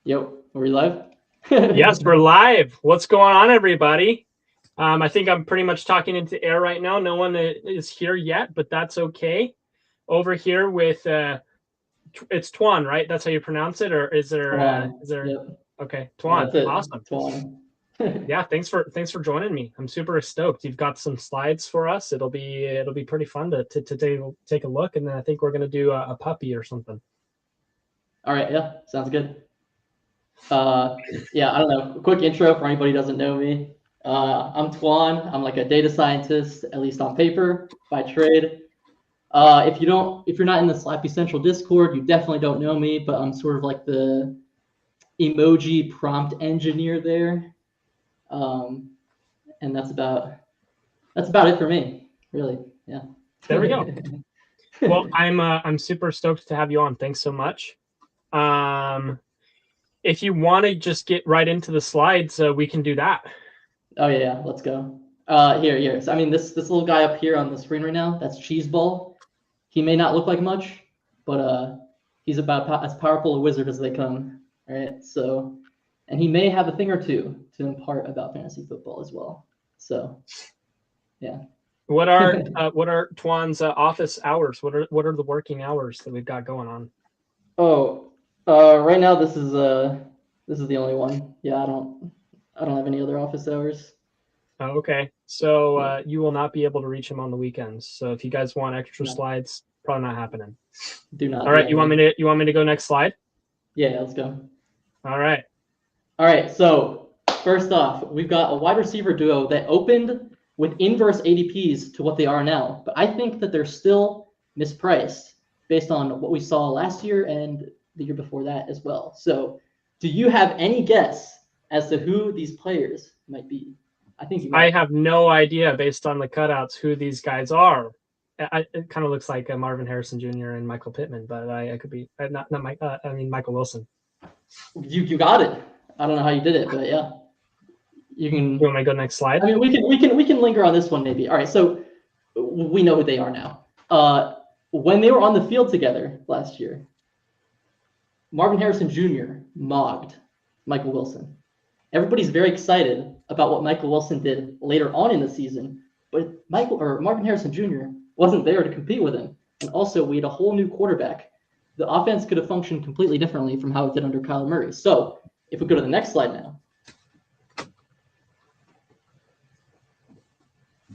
Yo, are we live? Yes, we're live. What's going on, everybody? I think I'm pretty much talking into air right now. No one is here yet, but that's okay. Over here with it's Toine, right? That's how you pronounce it, or is there? Toine. Is there? Yep. Okay, Yeah, Toine. that's it. Awesome. Toine. Yeah, thanks for joining me. I'm super stoked. You've got some slides for us. It'll be pretty fun to take a look, and then I think we're gonna do a puppy or something. All right. Yeah, sounds good. Yeah, I don't know. A quick intro for anybody who doesn't know me. I'm Toine. I'm like a data scientist, at least on paper, by trade. If you're not in the Slappy Central Discord, you definitely don't know me. But I'm sort of like the emoji prompt engineer there, and that's about it for me, really. Yeah. There we go. Well, I'm super stoked to have you on. Thanks so much. If you want to just get right into the slides, we can do that. Oh yeah, let's go. Here. So, I mean, this little guy up here on the screen right now, that's Cheeseball. He may not look like much, but he's about as powerful a wizard as they come. Right. So, and he may have a thing or two to impart about fantasy football as well. So, yeah. What are Twan's office hours? What are the working hours that we've got going on? Oh, right now this is the only one. Yeah, I don't have any other office hours. Oh, okay, so you will not be able to reach him on the weekends. So if you guys want extra slides, probably not happening. Do not. All right, you want me to go next slide? Yeah, let's go. All right. All right. So first off, we've got a wide receiver duo that opened with inverse ADPs to what they are now, but I think that they're still mispriced based on what we saw last year and the year before that as well. So, do you have any guess as to who these players might be? I think you might. I have no idea based on the cutouts who these guys are. It kind of looks like Marvin Harrison Jr. and Michael Pittman, but I could be not Mike. I mean Michael Wilson. You got it. I don't know how you did it, but yeah, you can. You want me to go next slide? I mean, we can linger on this one maybe. All right, so we know who they are now. When they were on the field together last year, Marvin Harrison Jr. mogged Michael Wilson. Everybody's very excited about what Michael Wilson did later on in the season, but Marvin Harrison Jr. wasn't there to compete with him. And also, we had a whole new quarterback. The offense could have functioned completely differently from how it did under Kyler Murray. So, if we go to the next slide now,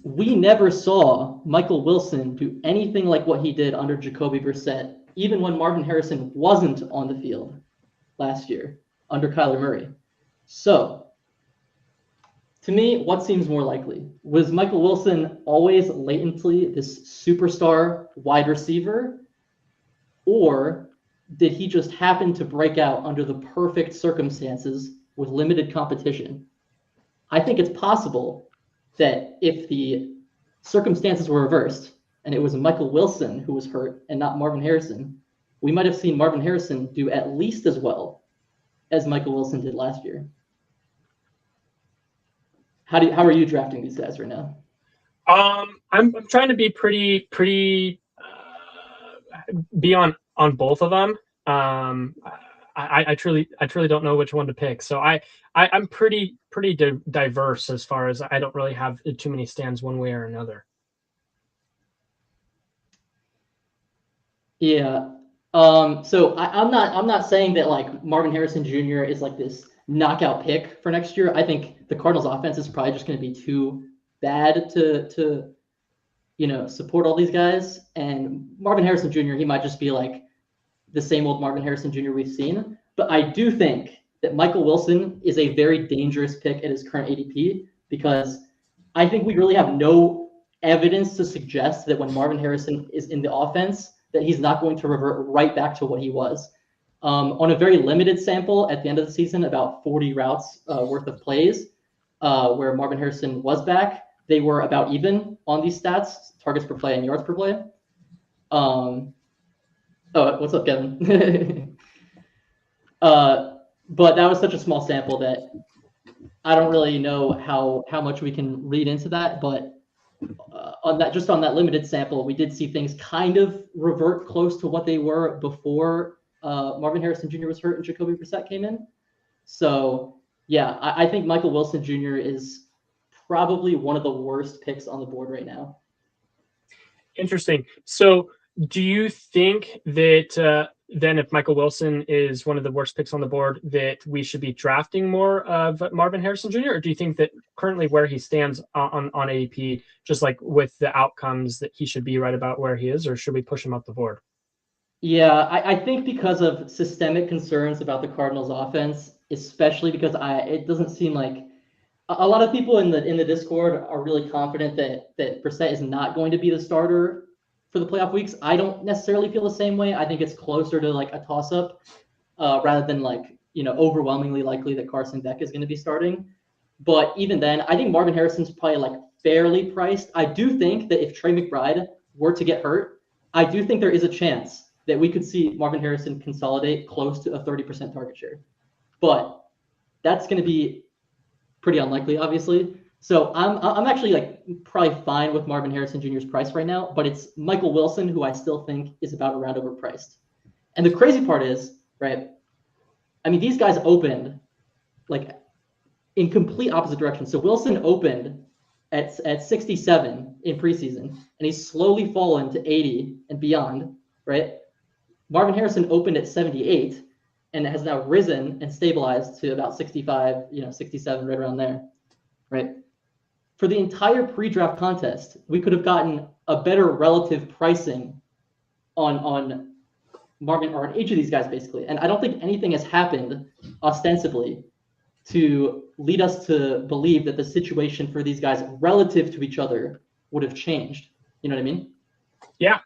we never saw Michael Wilson do anything like what he did under Jacoby Brissett, even when Marvin Harrison wasn't on the field last year under Kyler Murray. So, to me, what seems more likely? Was Michael Wilson always latently this superstar wide receiver? Or did he just happen to break out under the perfect circumstances with limited competition? I think it's possible that if the circumstances were reversed and it was Michael Wilson who was hurt and not Marvin Harrison, we might have seen Marvin Harrison do at least as well as Michael Wilson did last year. How are you drafting these guys right now? I'm trying to be pretty be on both of them. I truly don't know which one to pick. So I'm pretty diverse as far as I don't really have too many stands one way or another. Yeah. So I'm not saying that like Marvin Harrison Jr. is like this knockout pick for next year. I think the Cardinals offense is probably just going to be too bad to support all these guys. And Marvin Harrison Jr., he might just be like the same old Marvin Harrison Jr. we've seen. But I do think that Michael Wilson is a very dangerous pick at his current ADP because I think we really have no evidence to suggest that when Marvin Harrison is in the offense, that he's not going to revert right back to what he was. On a very limited sample at the end of the season, about 40 routes worth of plays, where Marvin Harrison was back, they were about even on these stats, targets per play and yards per play. Oh, what's up, Kevin? But that was such a small sample that I don't really know how much we can read into that. But on that limited sample, we did see things kind of revert close to what they were before Marvin Harrison Jr. was hurt and Jacoby Brissett came in. So yeah, I think Michael Wilson Jr. is probably one of the worst picks on the board right now. Interesting. So do you think that then if Michael Wilson is one of the worst picks on the board, that we should be drafting more of Marvin Harrison Jr.? Or do you think that currently where he stands on ADP, just like with the outcomes, that he should be right about where he is, or should we push him up the board? Yeah, I think because of systemic concerns about the Cardinals offense, especially because it doesn't seem like a lot of people in the Discord are really confident that Brissett is not going to be the starter for the playoff weeks. I don't necessarily feel the same way. I think it's closer to like a toss-up rather than like, overwhelmingly likely that Carson Beck is going to be starting. But even then, I think Marvin Harrison's probably like fairly priced. I do think that if Trey McBride were to get hurt, I do think there is a chance that we could see Marvin Harrison consolidate close to a 30% target share. But that's going to be pretty unlikely, obviously. So I'm actually like probably fine with Marvin Harrison Jr.'s price right now, but it's Michael Wilson who I still think is about a round overpriced. And the crazy part is, right, I mean, these guys opened like in complete opposite direction. So Wilson opened at 67 in preseason, and he's slowly fallen to 80 and beyond, right? Marvin Harrison opened at 78 and has now risen and stabilized to about 65, 67, right around there, right? For the entire pre-draft contest, we could have gotten a better relative pricing on Marvin or on each of these guys, basically. And I don't think anything has happened ostensibly to lead us to believe that the situation for these guys relative to each other would have changed. You know what I mean? Yeah.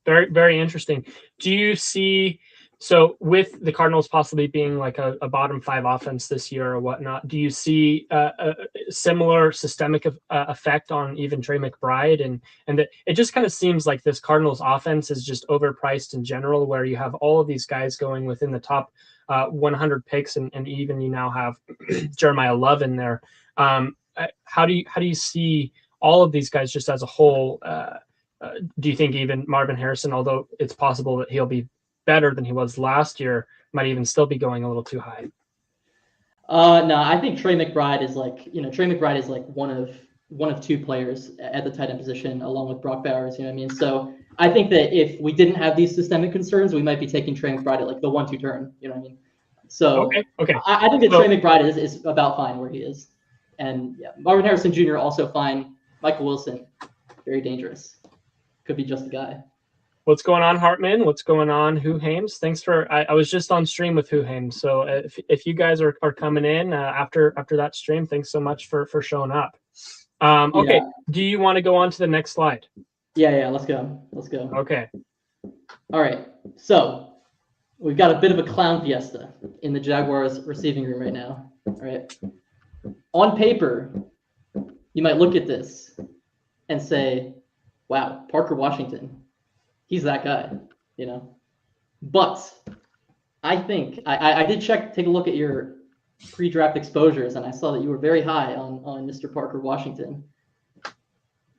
Very, very interesting. Do you see, so with the Cardinals possibly being like a bottom 5 offense this year or whatnot, do you see a similar systemic effect on even Trey McBride? And that it just kind of seems like this Cardinals offense is just overpriced in general, where you have all of these guys going within the top 100 picks, and even you now have Jeremiah Love in there. How do you see all of these guys just as a whole? Do you think even Marvin Harrison, although it's possible that he'll be better than he was last year, might even still be going a little too high? No, I think Trey McBride is like one of 2 players at the tight end position, along with Brock Bowers. You know what I mean? So I think that if we didn't have these systemic concerns, we might be taking Trey McBride at like the 1-2 turn. You know what I mean? So okay. I think that Trey McBride is about fine where he is, and yeah, Marvin Harrison Jr. also fine. Michael Wilson, very dangerous. Could be just a guy. What's going on, Hartman? What's going on, Who Hames? Thanks for. I was just on stream with Who Hames, so if you guys are coming in after that stream, thanks so much for showing up. Okay, do you want to go on to the next slide? Yeah. Let's go. Okay. All right. So we've got a bit of a clown fiesta in the Jaguars receiving room right now. All right. On paper, you might look at this and say, wow, Parker Washington, he's that guy, But I think I did take a look at your pre-draft exposures, and I saw that you were very high on Mr. Parker Washington.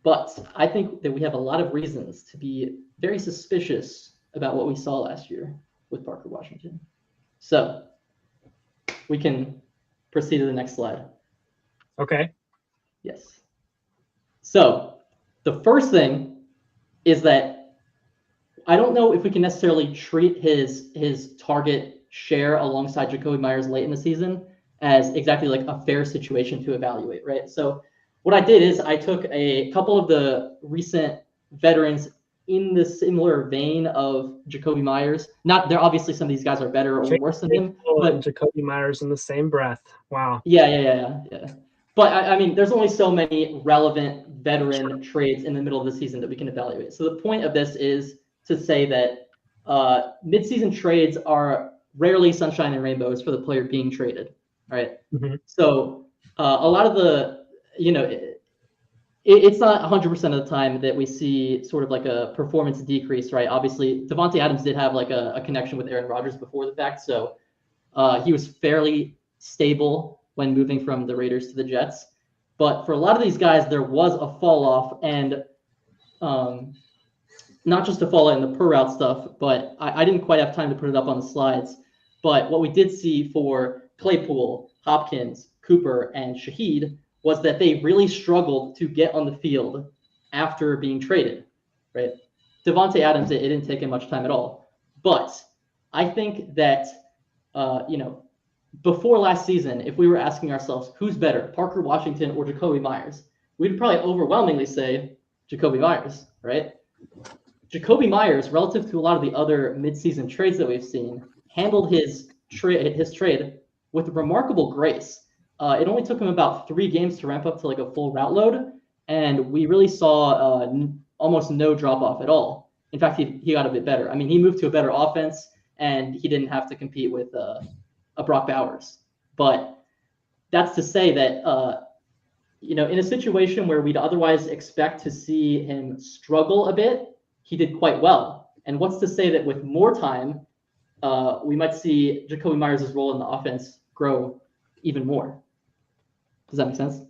But I think that we have a lot of reasons to be very suspicious about what we saw last year with Parker Washington. So we can proceed to the next slide. Okay. Yes. So the first thing is that I don't know if we can necessarily treat his target share alongside Jacoby Myers late in the season as exactly like a fair situation to evaluate, right? So what I did is I took a couple of the recent veterans in the similar vein of Jacoby Myers. Not there, obviously some of these guys are better or worse than him, but Jacoby Myers in the same breath. Wow. Yeah. But I mean, there's only so many relevant veteran trades in the middle of the season that we can evaluate. So the point of this is to say that midseason trades are rarely sunshine and rainbows for the player being traded. All right. Mm-hmm. So a lot of the, it's not 100% of the time that we see sort of like a performance decrease, right? Obviously, Devontae Adams did have like a connection with Aaron Rodgers before the fact. So he was fairly stable when moving from the Raiders to the Jets. But for a lot of these guys, there was a fall off. And not just to fall in the per route stuff, but I didn't quite have time to put it up on the slides. But what we did see for Claypool, Hopkins, Cooper, and Shaheed was that they really struggled to get on the field after being traded, right? Devontae Adams, it didn't take him much time at all. But I think that, before last season, if we were asking ourselves who's better, Parker Washington or Jacoby Myers, we'd probably overwhelmingly say Jacoby Myers, right? Jacoby Myers, relative to a lot of the other midseason trades that we've seen, handled his trade with remarkable grace. It only took him about 3 games to ramp up to like a full route load, and we really saw almost no drop off at all. In fact, he got a bit better. I mean, he moved to a better offense, and he didn't have to compete with a Brock Bowers. But that's to say that in a situation where we'd otherwise expect to see him struggle a bit, he did quite well. And what's to say that with more time, we might see Jacoby Myers' role in the offense grow even more. Does that make sense?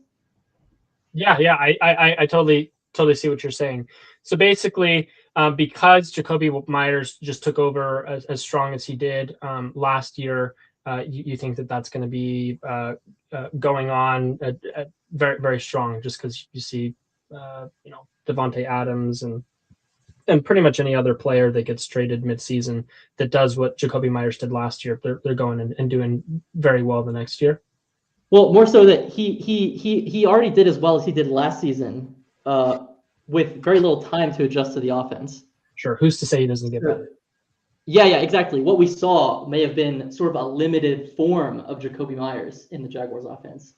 Yeah, I totally see what you're saying. So basically, because Jacoby Myers just took over as strong as he did last year, you think that that's going to be going on very, very strong, just because you see, Devontae Adams and pretty much any other player that gets traded midseason that does what Jacoby Myers did last year, they're going and doing very well the next year. Well, more so that he already did as well as he did last season, with very little time to adjust to the offense. Sure, who's to say he doesn't get better? Yeah, exactly. What we saw may have been sort of a limited form of Jacoby Myers in the Jaguars offense.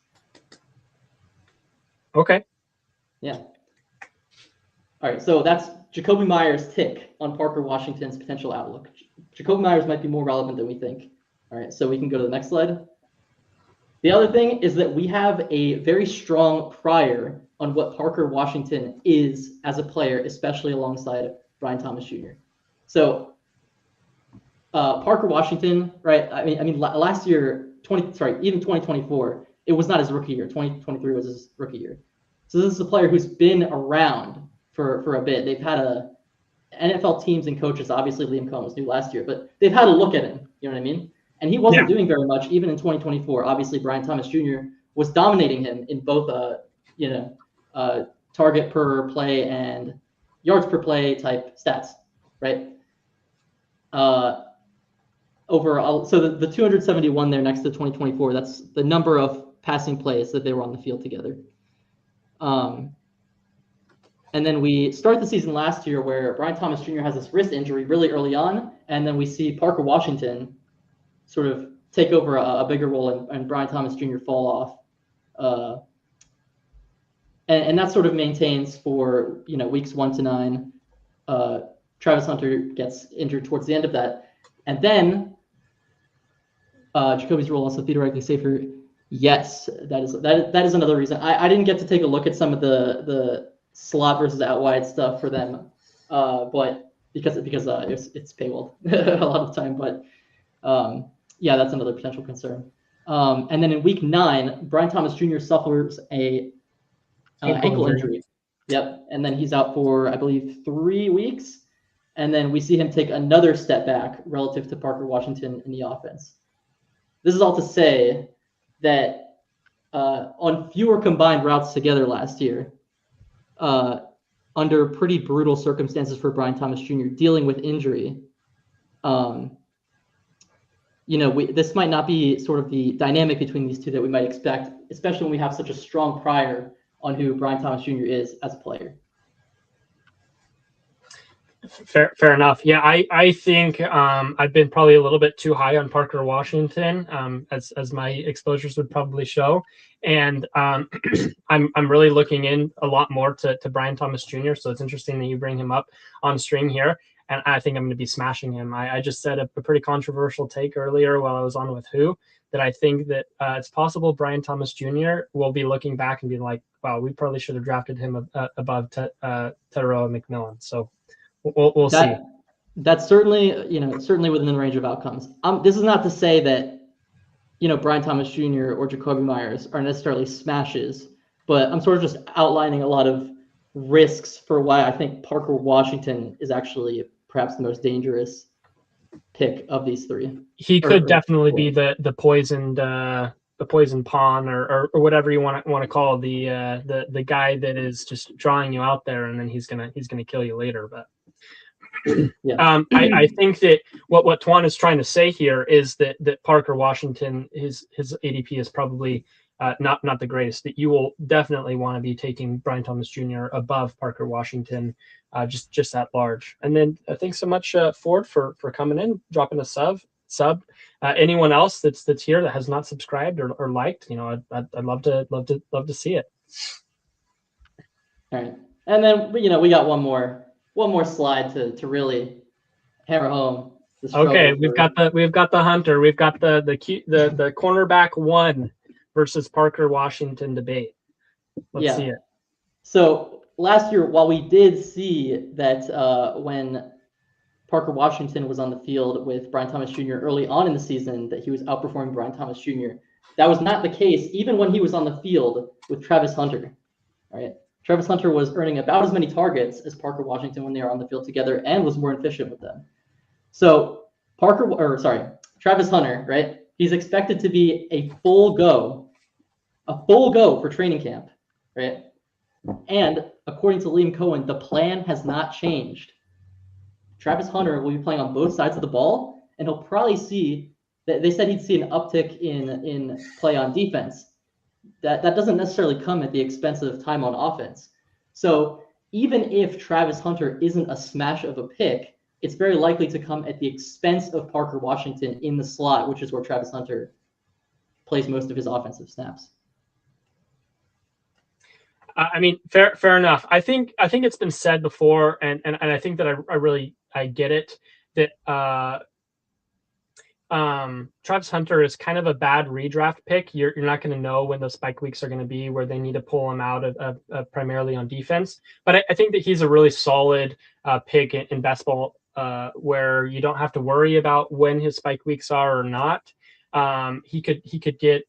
Okay. Yeah. All right, so that's Jacoby Myers' tick on Parker Washington's potential outlook. Jacoby Myers might be more relevant than we think. All right, so we can go to the next slide. The other thing is that we have a very strong prior on what Parker Washington is as a player, especially alongside Brian Thomas Jr. So Parker Washington, right? I mean, last year, even 2024, it was not his rookie year. 2023 was his rookie year. So this is a player who's been around for a bit. They've had NFL teams and coaches. Obviously, Liam Cohen was new last year, but they've had a look at him. You know what I mean? And he wasn't doing very much even in 2024. Obviously, Brian Thomas Jr. was dominating him in both, target per play and yards per play type stats, right? Overall, so the 271 there next to 2024, that's the number of passing plays that they were on the field together. And then we start the season last year where Brian Thomas Jr. has this wrist injury really early on, and then we see Parker Washington sort of take over a bigger role and Brian Thomas Jr. fall off. And that sort of maintains for, weeks 1 to 9. Travis Hunter gets injured towards the end of that. And then Jacoby's role also theoretically safer. Yes, that is another reason. I didn't get to take a look at some of the slot versus out wide stuff for them, but because it's paywalled a lot of the time. But that's another potential concern. And then in week 9, Brian Thomas Jr. suffers a ankle injury. Yep, and then he's out for, I believe, 3 weeks. And then we see him take another step back relative to Parker Washington in the offense. This is all to say that on fewer combined routes together last year, under pretty brutal circumstances for Brian Thomas Jr. dealing with injury, this might not be sort of the dynamic between these two that we might expect, especially when we have such a strong prior on who Brian Thomas Jr. is as a player. Fair enough. Yeah, I think I've been probably a little bit too high on Parker Washington, as my exposures would probably show, and I'm really looking in a lot more to Brian Thomas Jr. So it's interesting that you bring him up on stream here, and I think I'm going to be smashing him. I just said a pretty controversial take earlier while I was on with Who, that I think that it's possible Brian Thomas Jr. will be looking back and be like, wow, we probably should have drafted him above Teteroa McMillan. So. We'll see. That's certainly within the range of outcomes. This is not to say that, Brian Thomas Jr. or Jacoby Myers are necessarily smashes, but I'm sort of just outlining a lot of risks for why I think Parker Washington is actually perhaps the most dangerous pick of these three. He could definitely be the poisoned pawn or whatever you want to call the guy that is just drawing you out there, and then he's gonna kill you later. But yeah. I think that what Toine is trying to say here is that Parker Washington, his ADP is probably not the greatest. That you will definitely want to be taking Brian Thomas Jr. above Parker Washington, just at large. And then thanks so much, Ford, for coming in, dropping a sub. Anyone else that's here that has not subscribed or liked, I'd love to see it. All right, and then we got one more slide to really hammer home. Okay, we've got the hunter, we've got the cornerback 1 versus Parker Washington debate. Let's see it. So last year, while we did see that when Parker Washington was on the field with Brian Thomas Jr. early on in the season, that he was outperforming Brian Thomas Jr. That was not the case even when he was on the field with Travis Hunter. All right, Travis Hunter was earning about as many targets as Parker Washington when they were on the field together and was more efficient with them. So Travis Hunter, right? He's expected to be a full go for training camp, right? And according to Liam Cohen, the plan has not changed. Travis Hunter will be playing on both sides of the ball, and he'll probably see that they said he'd see an uptick in play on defense. That doesn't necessarily come at the expense of time on offense. So even if Travis Hunter isn't a smash of a pick, it's very likely to come at the expense of Parker Washington in the slot, which is where Travis Hunter plays most of his offensive snaps. I mean, fair enough. I think it's been said before, and I think that I get it, that Travis Hunter is kind of a bad redraft pick. You're not going to know when those spike weeks are going to be where they need to pull him out of primarily on defense. But I think that he's a really solid pick in best ball, where you don't have to worry about when his spike weeks are or not. He could get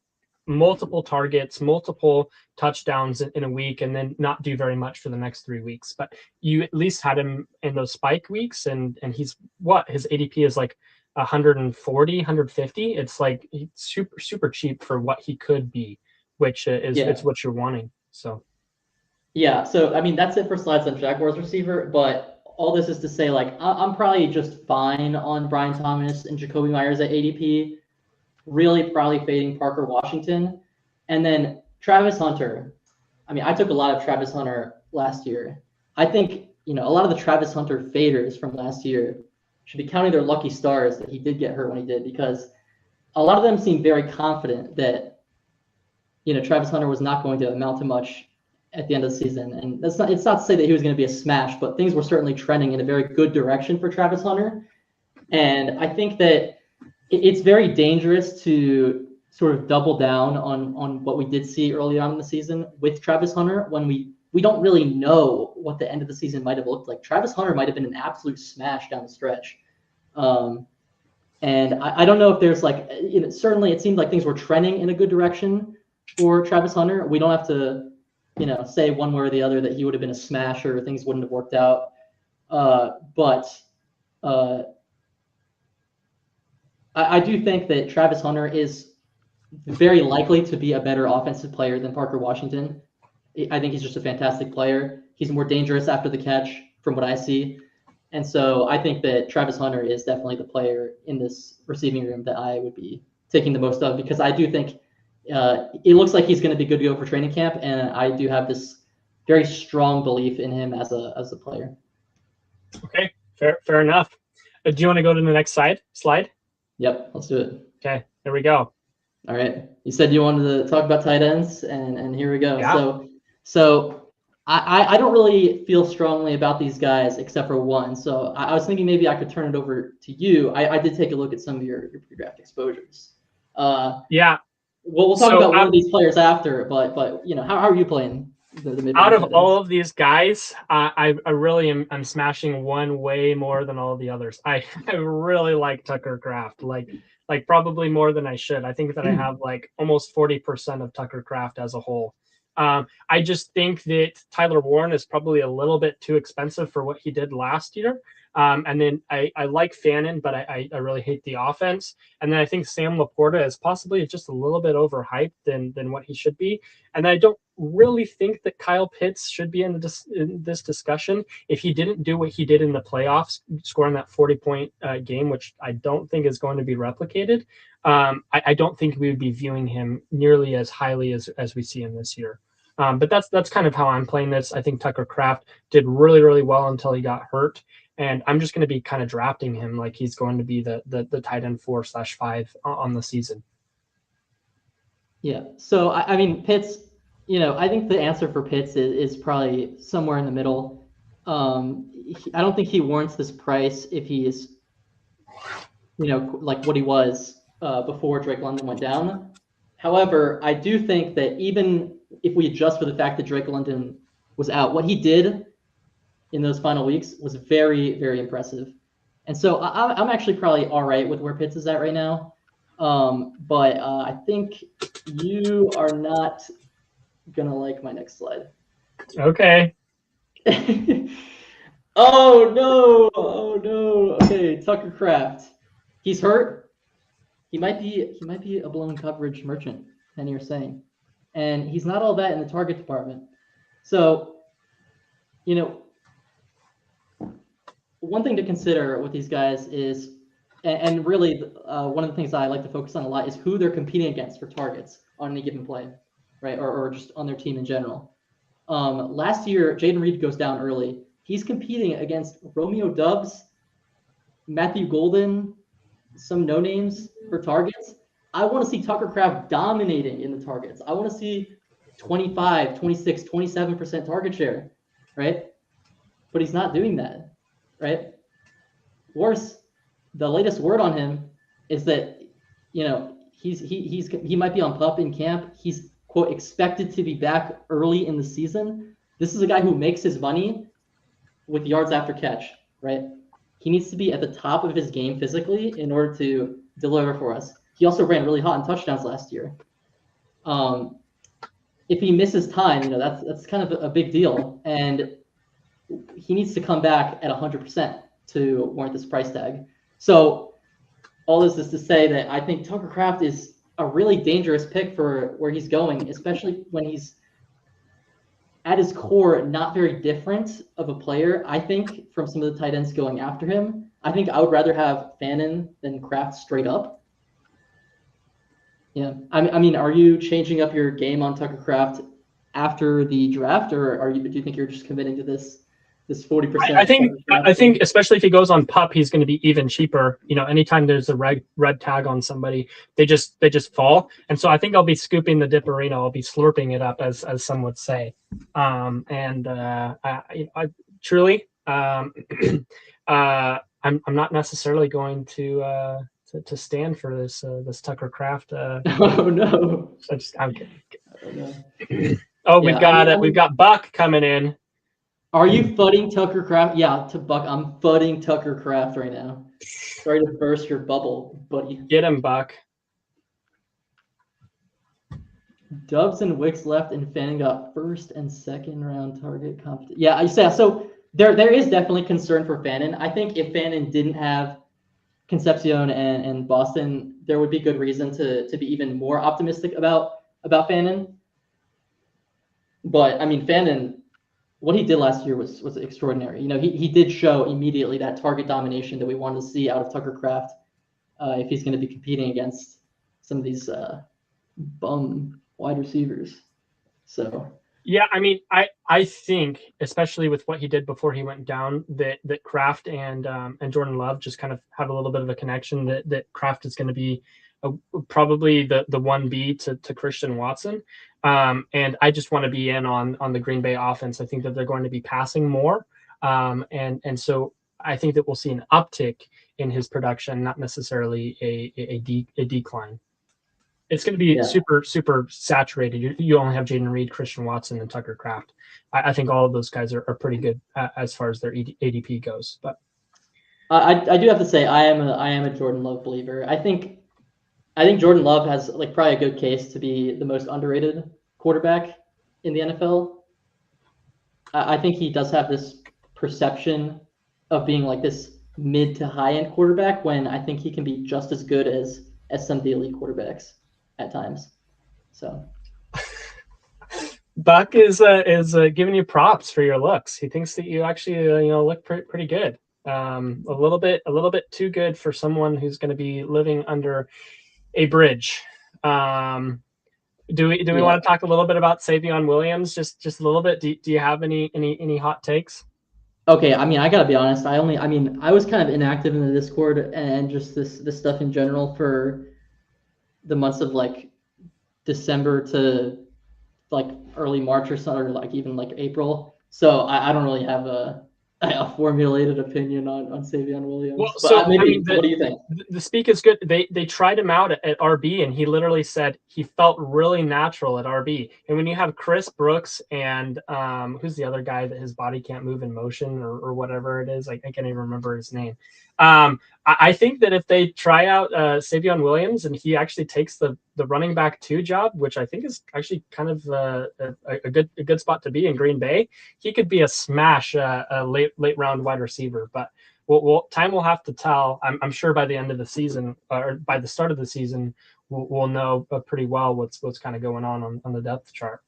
multiple targets, multiple touchdowns in a week, and then not do very much for the next 3 weeks. But you at least had him in those spike weeks, and he's his ADP is like 140, 150. It's like he's super cheap for what he could be, which it's what you're wanting. So so I mean, that's it for slides on Jaguars receiver, but all this is to say, like, I'm probably just fine on Brian Thomas and Jacoby Myers at ADP. Really probably fading Parker Washington. And then Travis Hunter. I mean, I took a lot of Travis Hunter last year. I think, a lot of the Travis Hunter faders from last year should be counting their lucky stars that he did get hurt when he did, because a lot of them seem very confident that, Travis Hunter was not going to amount to much at the end of the season. And it's not to say that he was going to be a smash, but things were certainly trending in a very good direction for Travis Hunter. And I think that it's very dangerous to sort of double down on what we did see early on in the season with Travis Hunter when we don't really know what the end of the season might have looked like. Travis Hunter might have been an absolute smash down the stretch. And I don't know if there's certainly it seemed like things were trending in a good direction for Travis Hunter. We don't have to, say one way or the other that he would have been a smash or things wouldn't have worked out. But I do think that Travis Hunter is very likely to be a better offensive player than Parker Washington. I think he's just a fantastic player. He's more dangerous after the catch from what I see. And so I think that Travis Hunter is definitely the player in this receiving room that I would be taking the most of, because I do think it looks like he's going to be good to go for training camp. And I do have this very strong belief in him as a player. Okay, fair enough. Do you want to go to the next slide? Yep, let's do it. Okay, there we go. All right. You said you wanted to talk about tight ends, and here we go. Yeah. So I don't really feel strongly about these guys except for one. So I was thinking maybe I could turn it over to you. I did take a look at some of your pre-draft exposures. Yeah. We'll talk about one of these players after, but how are you playing the mid? Out of all of these guys, I really am smashing one way more than all of the others. I really like Tucker Kraft, like probably more than I should. I think that I have like almost 40% of Tucker Kraft as a whole. I just think that Tyler Warren is probably a little bit too expensive for what he did last year. And then I like Fannin, but I really hate the offense. And then I think Sam Laporta is possibly just a little bit overhyped than what he should be. And I don't really think that Kyle Pitts should be in this discussion if he didn't do what he did in the playoffs, scoring that 40-point game, which I don't think is going to be replicated. I don't think we would be viewing him nearly as highly as we see him this year. But that's kind of how I'm playing this. I think Tucker Kraft did really, really well until he got hurt. And I'm just going to be kind of drafting him like he's going to be the tight end 4/5 on the season. Yeah. So, I mean, Pitts, I think the answer for Pitts is probably somewhere in the middle. I don't think he warrants this price if he is, like what he was before Drake London went down. However, I do think that even if we adjust for the fact that Drake London was out, what he did in those final weeks was very, very impressive. And so I'm actually probably all right with where Pitts is at right now. But I think you are not going to like my next slide. Okay. Oh, no. Okay, Tucker Kraft. He's hurt. He might be a blown coverage merchant, and you're saying. And he's not all that in the target department. So, one thing to consider with these guys is, and really one of the things I like to focus on a lot is who they're competing against for targets on any given play, right? Or just on their team in general. Last year, Jaden Reed goes down early. He's competing against Romeo Doubs, Matthew Golden, some no-names for targets. I want to see Tucker Kraft dominating in the targets. I want to see 25, 26, 27% target share, right? But he's not doing that, right? Worse, the latest word on him is that, he might be on PUP in camp. He's, quote, expected to be back early in the season. This is a guy who makes his money with yards after catch, right? He needs to be at the top of his game physically in order to deliver for us. He also ran really hot in touchdowns last year. If he misses time, that's kind of a big deal. And he needs to come back at 100% to warrant this price tag. So all this is to say that I think Tucker Kraft is a really dangerous pick for where he's going, especially when he's at his core not very different of a player, I think, from some of the tight ends going after him. I think I would rather have Fannin than Kraft straight up. Yeah. I mean, are you changing up your game on Tucker Kraft after the draft, or do you think you're just committing to this 40%? I think especially if he goes on PUP, he's going to be even cheaper. Anytime there's a red tag on somebody, they just fall. And so I think I'll be scooping the Dipperino. I'll be slurping it up, as some would say. I truly, I'm not necessarily going to stand for this Tucker Kraft. Oh no! I'm kidding. Oh, no. We've got Buck coming in. Are you fudding Tucker Kraft? Yeah, to Buck, I'm fudding Tucker Kraft right now. Sorry to burst your bubble, buddy. Get him, Buck. Dubs and Wicks left, and Fannin got first and second round target competition. Yeah, so there is definitely concern for Fannin. I think if Fannin didn't have Concepcion and Boston, there would be good reason to be even more optimistic about Fannin. But I mean, Fannin, what he did last year was extraordinary. He did show immediately that target domination that we wanted to see out of Tucker Kraft if he's going to be competing against some of these bum wide receivers. So yeah, I mean, I think especially with what he did before he went down, that Kraft and Jordan Love just kind of have a little bit of a connection. That Kraft is going to be probably the 1B to Christian Watson. And I just want to be in on the Green Bay offense. I think that they're going to be passing more. And so I think that we'll see an uptick in his production, not necessarily a decline. It's going to be super, super saturated. You only have Jaden Reed, Christian Watson, and Tucker Kraft. I think all of those guys are pretty good as far as their ADP goes. But I do have to say I am a Jordan Love believer. I think Jordan Love has probably a good case to be the most underrated quarterback in the NFL. I think he does have this perception of being like this mid to high end quarterback when I think he can be just as good as some of the elite quarterbacks at times. So Buck is giving you props for your looks. He thinks that you actually look pretty good. A little bit too good for someone who's going to be living under a bridge. Do we want to talk a little bit about Savion Williams? Just a little bit. Do you have any hot takes? Okay, I mean, I gotta be honest. I was kind of inactive in the Discord and just this stuff in general for the months of like December to like early March or something, or like even like April. So I don't really have a formulated opinion on Savion Williams. Well, but so what do you think? The speak is good. They tried him out at RB, and he literally said he felt really natural at RB. And when you have Chris Brooks and who's the other guy that his body can't move in motion or whatever it is, I can't even remember his name. I think that if they try out Savion Williams and he actually takes the running back 2 job, which I think is actually kind of a good spot to be in Green Bay, he could be a smash a late round wide receiver. But time will have to tell. I'm sure by the end of the season or by the start of the season, we'll know pretty well what's kind of going on the depth chart.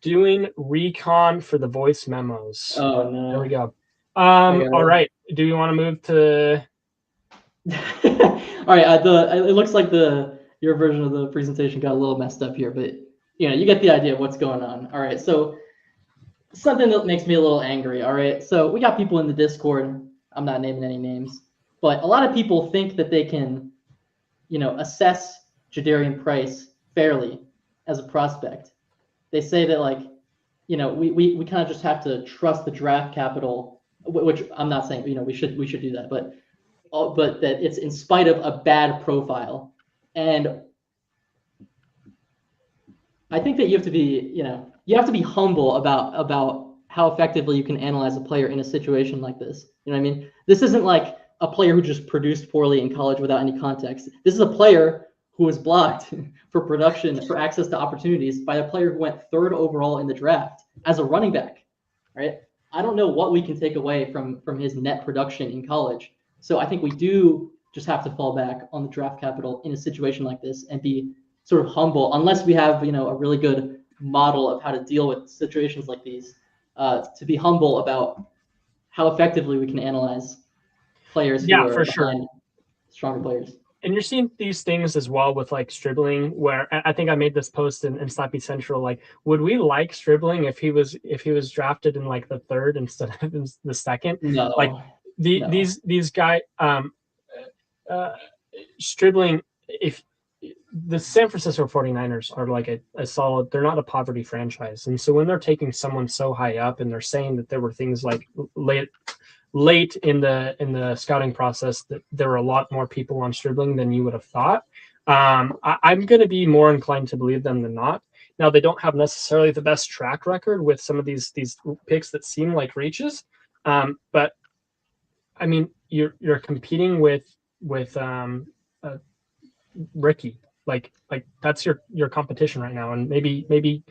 Doing recon for the voice memos. Oh no! There we go. All right. Do you want to move to? All right. It looks like your version of the presentation got a little messed up here, but you get the idea of what's going on. All right. So something that makes me a little angry. All right. So we got people in the Discord. I'm not naming any names, but a lot of people think that they can, assess Jadarian Price fairly as a prospect. They say that we kind of just have to trust the draft capital, which I'm not saying we should do that, but that it's in spite of a bad profile. And I think that you have to be humble about how effectively you can analyze a player in a situation like this. You know what I mean? This isn't like a player who just produced poorly in college without any context. This is a player who was blocked for production, for access to opportunities by a player who went 3rd overall in the draft as a running back, right? I don't know what we can take away from his net production in college. So I think we do just have to fall back on the draft capital in a situation like this and be sort of humble, unless we have, a really good model of how to deal with situations like these, to be humble about how effectively we can analyze players who are for sure. Stronger players. And you're seeing these things as well with like Stribling, where I think I made this post in Slappy Central. Like, would we like Stribling if he was drafted in like the 3rd instead of the 2nd? No. Like these guys, Stribling, if the San Francisco 49ers are like a solid, they're not a poverty franchise. And so when they're taking someone so high up and they're saying that there were things like late in the scouting process that there were a lot more people on Stribling than you would have thought, I'm going to be more inclined to believe them than not. Now, they don't have necessarily the best track record with some of these picks that seem like reaches, but I mean, you're competing with Ricky, like that's your competition right now, and maybe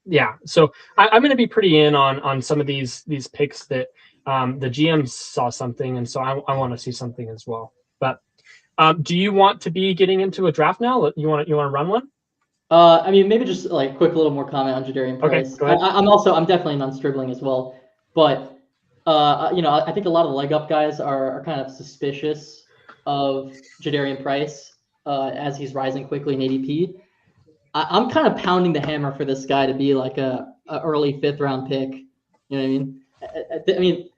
yeah. So I'm going to be pretty in on some of these picks that the GM saw something, and so I want to see something as well. But do you want to be getting into a draft now? You want to run one? I mean, maybe just like quick little more comment on Jadarian Price. Okay, go ahead. I'm definitely non Stribling as well, but I think a lot of leg up guys are kind of suspicious of Jadarian Price as he's rising quickly in ADP. I'm kind of pounding the hammer for this guy to be like a early 5th round pick. You know what I mean? I mean,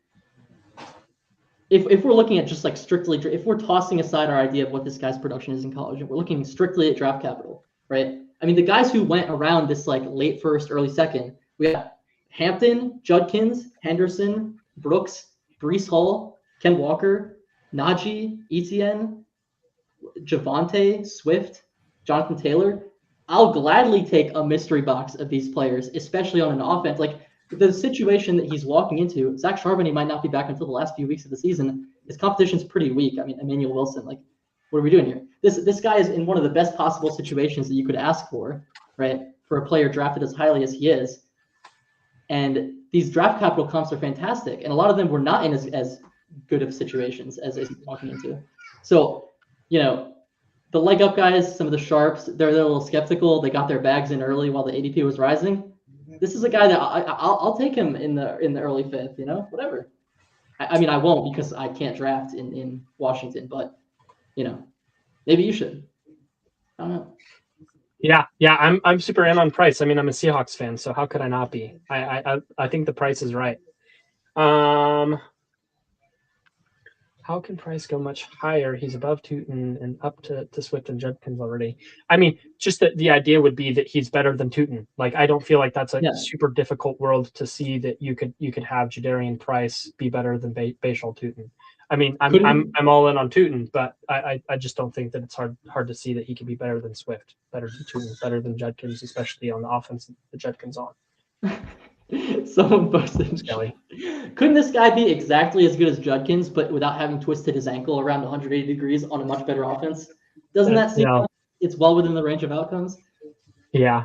if we're looking at just like strictly, if we're tossing aside our idea of what this guy's production is in college, and we're looking strictly at draft capital, right? I mean, the guys who went around this like late 1st, early 2nd, we got Hampton, Judkins, Henderson, Brooks, Breece Hall, Ken Walker, Najee, Etienne, Javonte, Swift, Jonathan Taylor. I'll gladly take a mystery box of these players, especially on an offense. Like the situation that he's walking into, Zach Charbonnet might not be back until the last few weeks of the season. His competition's pretty weak. I mean, Emmanuel Wilson, what are we doing here? This guy is in one of the best possible situations that you could ask for, right? for a player drafted as highly as he is. And these draft capital comps are fantastic, and a lot of them were not in as good of situations as he's walking into. So, you know, the leg up guys, some of the sharps, they're a little skeptical. They got their bags in early while the ADP was rising. This is a guy that I'll take him in the early 5th. You know, whatever. I mean, I won't because I can't draft in Washington, but you know, maybe you should. I don't know. Yeah, I'm super in on Price. I mean, I'm a Seahawks fan, so how could I not be? I think the price is right. How can Price go much higher? He's above Tootin and up to Swift and Judkins already. I mean, just the idea would be that he's better than Tootin. Like, I don't feel like that's a super difficult world to see that you could have Jadarian Price be better than Bashal Tootin. I mean, I'm all in on Tootin, but I just don't think that it's hard to see that he could be better than Swift, better than Tootin, better than Judkins, especially on the offense that Judkins on. Someone posted, couldn't this guy be exactly as good as Judkins, but without having twisted his ankle around 180 degrees on a much better offense? Doesn't that seem like it's well within the range of outcomes? Yeah.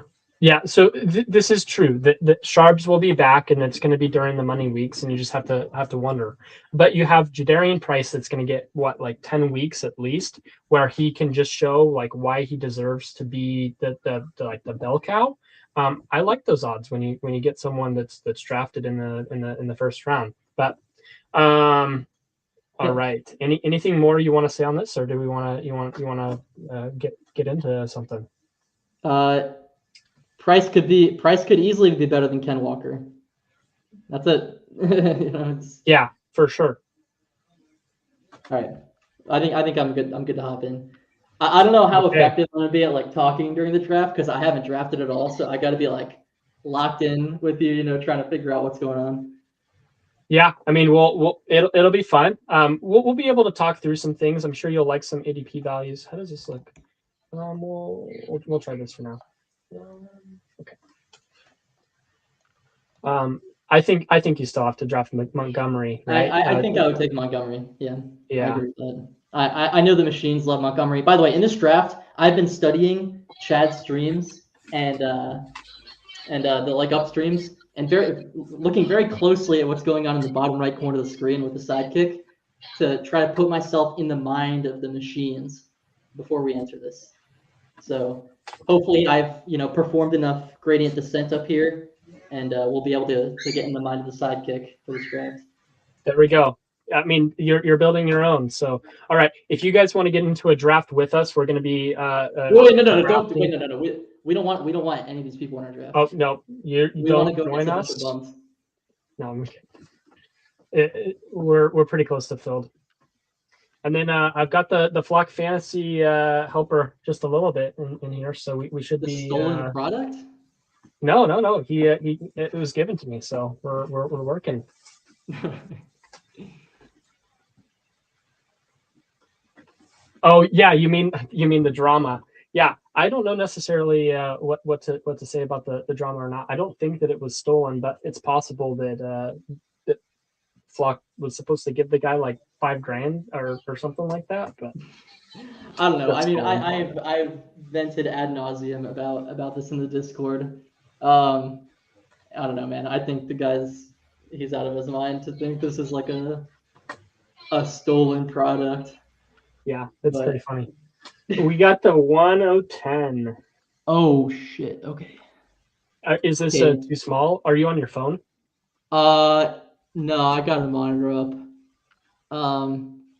So this is true. The Sharps will be back, and it's going to be during the money weeks, and you just have to wonder. But you have Jadarian Price that's going to get like 10 weeks at least, where he can just show like why he deserves to be the bell cow. I like those odds when you get someone that's drafted in the first round. But all right. Anything more you want to say on this, or do we want to get into something? Price could easily be better than Ken Walker. That's it. You know, yeah, for sure. All right. I think I'm good. I'm good to hop in. I don't know how effective I'm gonna be at like talking during the draft because I haven't drafted at all. So I got to be like locked in with you, you know, trying to figure out what's going on. Yeah, I mean, it'll be fun. We'll be able to talk through some things. I'm sure you'll like some ADP values. How does this look? We'll try this for now. Okay. I think you still have to draft Montgomery, right? I think I would take Montgomery. Yeah. I agree with that. I know the machines love Montgomery. By the way, in this draft, I've been studying Chad's streams and the like up streams and looking very closely at what's going on in the bottom right corner of the screen with the sidekick to try to put myself in the mind of the machines before we enter this. So hopefully I've performed enough gradient descent up here, and we'll be able to get in the mind of the sidekick for this draft. There we go. I mean, you're building your own. So, all right. If you guys want to get into a draft with us, we're going to be. No. We don't want any of these people in our draft. Oh no, you don't join us. No, we're pretty close to filled. And then I've got the Flock Fantasy helper just a little bit in here, so we should be stolen product. No. He it was given to me, so we're working. Oh yeah, you mean the drama? Yeah, I don't know necessarily what to say about the drama or not. I don't think that it was stolen, but it's possible that that Flock was supposed to give the guy like $5,000 or something like that. But I don't know. I mean, I've vented ad nauseum about this in the Discord. I don't know, man. I think he's out of his mind to think this is like a stolen product. Yeah, that's pretty funny. We got the 1010. Oh shit. Okay. Is this too small? Are you on your phone? No, I got a monitor up.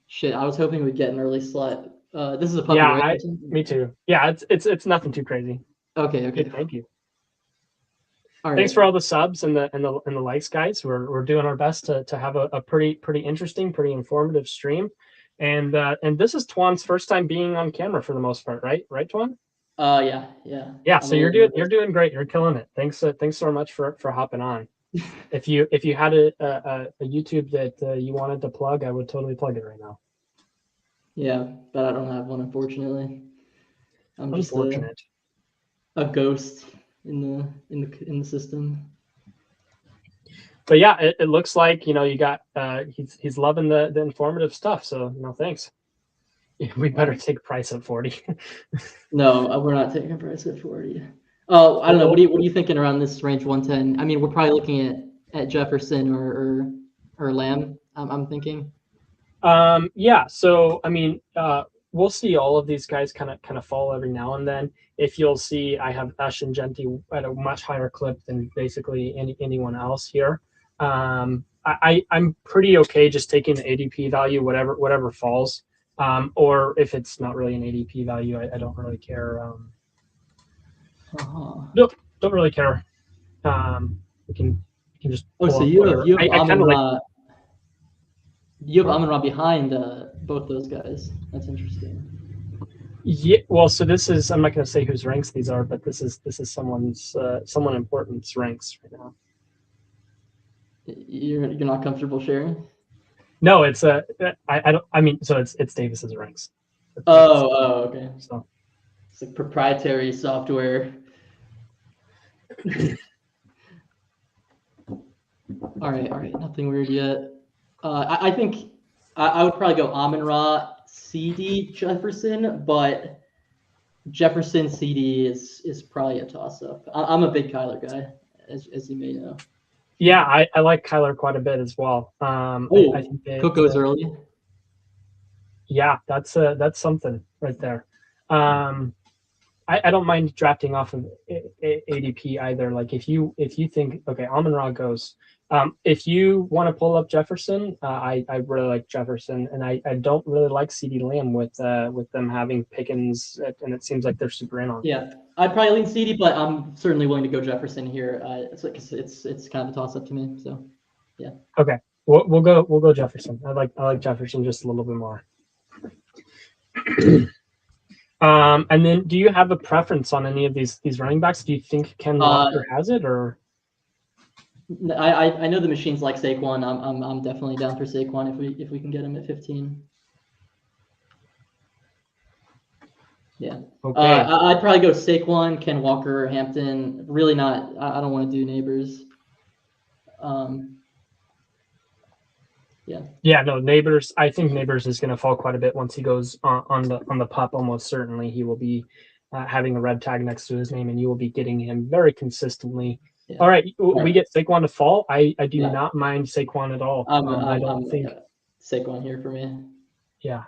Shit, I was hoping we'd get an early slot. This is a puppy. Yeah, me too. Yeah, it's nothing too crazy. Okay. Thank you. All right. Thanks for all the subs and the likes, guys. We're doing our best to have a pretty interesting, pretty informative stream. And this is Toine's first time being on camera for the most part, right? Right, Toine? Yeah. So you're doing great. You're killing it. Thanks so much for hopping on. If you had a YouTube that you wanted to plug, I would totally plug it right now. Yeah, but I don't have one, unfortunately. I'm just unfortunate. A ghost in the system. But yeah, it looks like you got he's loving the informative stuff. So thanks. We better take price at 40. No, we're not taking price at 40. Oh, I don't know. What are you thinking around this range 110? I mean, we're probably looking at Jefferson or Lamb. I'm thinking. Yeah. So I mean, we'll see all of these guys kind of fall every now and then. If you'll see, I have Ash and Genty at a much higher clip than basically anyone else here. I'm pretty okay just taking the ADP value, whatever falls. Or if it's not really an ADP value, I don't really care. Don't really care. We can just Oh, pull so up you whatever. have you have I kind of like. You have Amon Ra behind both those guys. That's interesting. Yeah, well, so this is, I'm not going to say whose ranks these are, but this is someone important's ranks right now. You're not comfortable sharing? No, it's I mean, so it's Davis's ranks. Oh, okay. So it's like proprietary software. All right, nothing weird yet. I think I would probably go Amon Ra, CD, Jefferson, but Jefferson CD is probably a toss up. I'm a big Kyler guy, as you may know. yeah, I like Kyler quite a bit as well. I think that, Cook goes early. Yeah, that's something right there. I don't mind drafting off of ADP either. Like if you think, okay, Amon Ra goes. If you want to pull up Jefferson, I really like Jefferson, and I don't really like CD Lamb with them having Pickens, and it seems like they're super in on. Yeah, I'd probably lean CD, but I'm certainly willing to go Jefferson here. It's kind of a toss up to me. So, yeah. Okay, we'll go Jefferson. I like Jefferson just a little bit more. And then, do you have a preference on any of these running backs? Do you think Ken Walker has it, or? I know the machines like Saquon. I'm definitely down for Saquon if we can get him at 15. Yeah. Okay. I'd probably go Saquon, Ken Walker, Hampton. Really not. I don't want to do Neighbors. Yeah. Yeah. No, Neighbors. I think Neighbors is going to fall quite a bit once he goes on the pup. Almost certainly, he will be having a red tag next to his name, and you will be getting him very consistently. Yeah. All right, we get Saquon to fall. I do not mind Saquon at all. I don't think Saquon here for me. Yeah.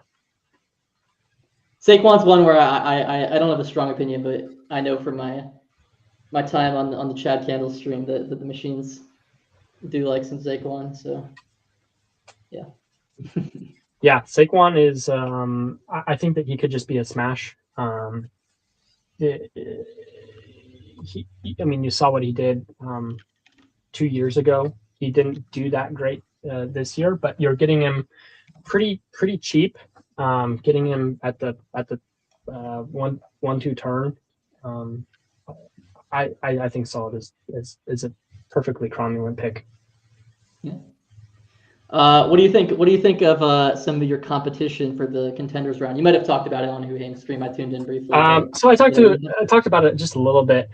Saquon's one where I don't have a strong opinion, but I know from my time on the Chad Candle stream that the machines do like some Saquon. So yeah. Yeah, Saquon is I think that he could just be a smash. I mean, you saw what he did 2 years ago. He didn't do that great this year, but you're getting him pretty cheap. Getting him at the 1-2 turn. I think Solid is a perfectly cromulent pick. Yeah. What do you think? What do you think of some of your competition for the contenders round? You might have talked about it on Who Hangs stream. I tuned in briefly. So I talked about it just a little bit.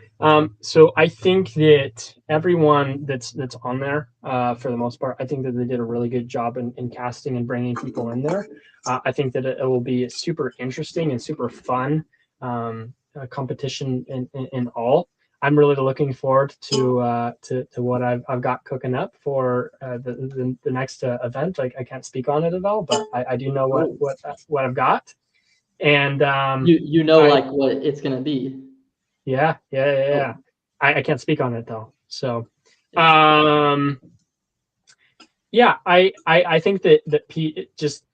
So I think that everyone that's on there, for the most part, I think that they did a really good job in casting and bringing people in there. I think that it will be super interesting and super fun competition in all. I'm really looking forward to what I've got cooking up for the next event. I can't speak on it at all, but I do know what I've got, and you know like what it's gonna be. Yeah. Oh. I can't speak on it though. So, yeah, I think that Pete just.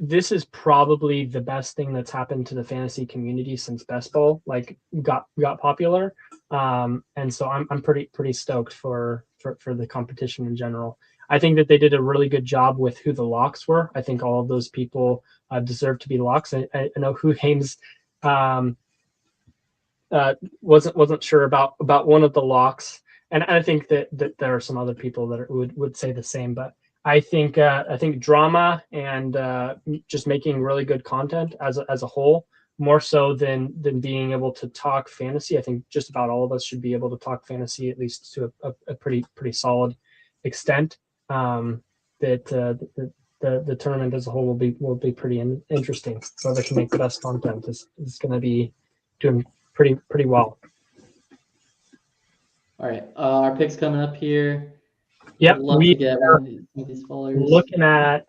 This is probably the best thing that's happened to the fantasy community since Best Ball got popular, and so I'm pretty stoked for the competition in general. I think that they did a really good job with who the locks were. I think all of those people deserve to be locks. I know Who Hames wasn't sure about one of the locks, and I think that there are some other people that would say the same, but. I think drama and just making really good content as a whole, more so than being able to talk fantasy. I think just about all of us should be able to talk fantasy at least to a pretty solid extent. That the tournament as a whole will be pretty interesting. Whoever can make the best content is going to be doing pretty well. All right, our picks coming up here. Yep, I'd love to get one of these followers. Looking at,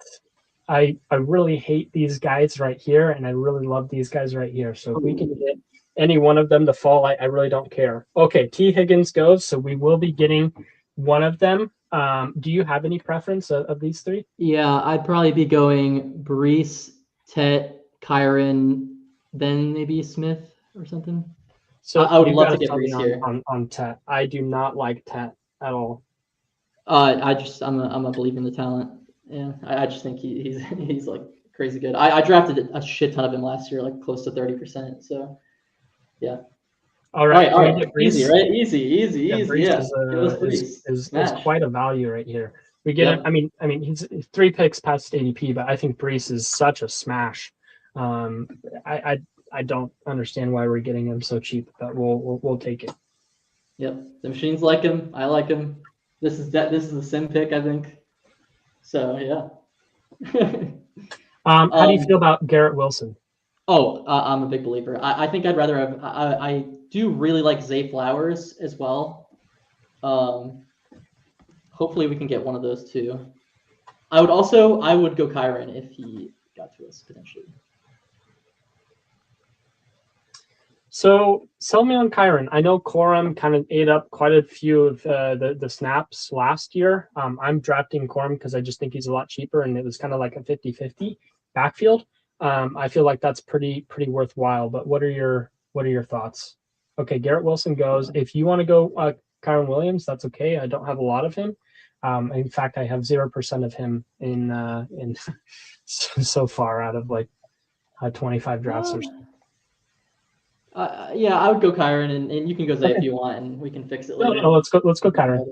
I really hate these guys right here, and I really love these guys right here. So if we can get any one of them to fall, I really don't care. Okay, T. Higgins goes, so we will be getting one of them. Do you have any preference of these three? Yeah, I'd probably be going Brees, Tet, Kyron, then maybe Smith or something. So I would you love gotta to get tell me Brees here. on Tet. I do not like Tet at all. I'm a believe in the talent. Yeah, I just think he's like crazy good. I drafted a shit ton of him last year, like close to 30%. So yeah. All right. All right. Easy, right? Easy. Brees Yeah. Give us Brees. is quite a value right here. We get Yep. him. I mean, he's 3 picks past ADP, but I think Brees is such a smash. I don't understand why we're getting him so cheap, but we'll take it. Yep. The machines like him. I like him. This is the sim pick, I think. So yeah. How do you feel about Garrett Wilson? Oh, I'm a big believer. I think I'd rather have. I do really like Zay Flowers as well. Hopefully we can get one of those two. I would go Kyron if he got to us potentially. So sell me on Kyron. I know Corum kind of ate up quite a few of the snaps last year. I'm drafting Corum because I just think he's a lot cheaper, and it was kind of like a 50-50 backfield. I feel like that's pretty worthwhile. But what are your thoughts? Okay, Garrett Wilson goes. If you want to go Kyron Williams, that's okay. I don't have a lot of him. In fact, I have 0% of him in so far out of like 25 drafts or something. Yeah, I would go Kyron, and you can go Zay if you want, and we can fix it later. No, let's go Kyron.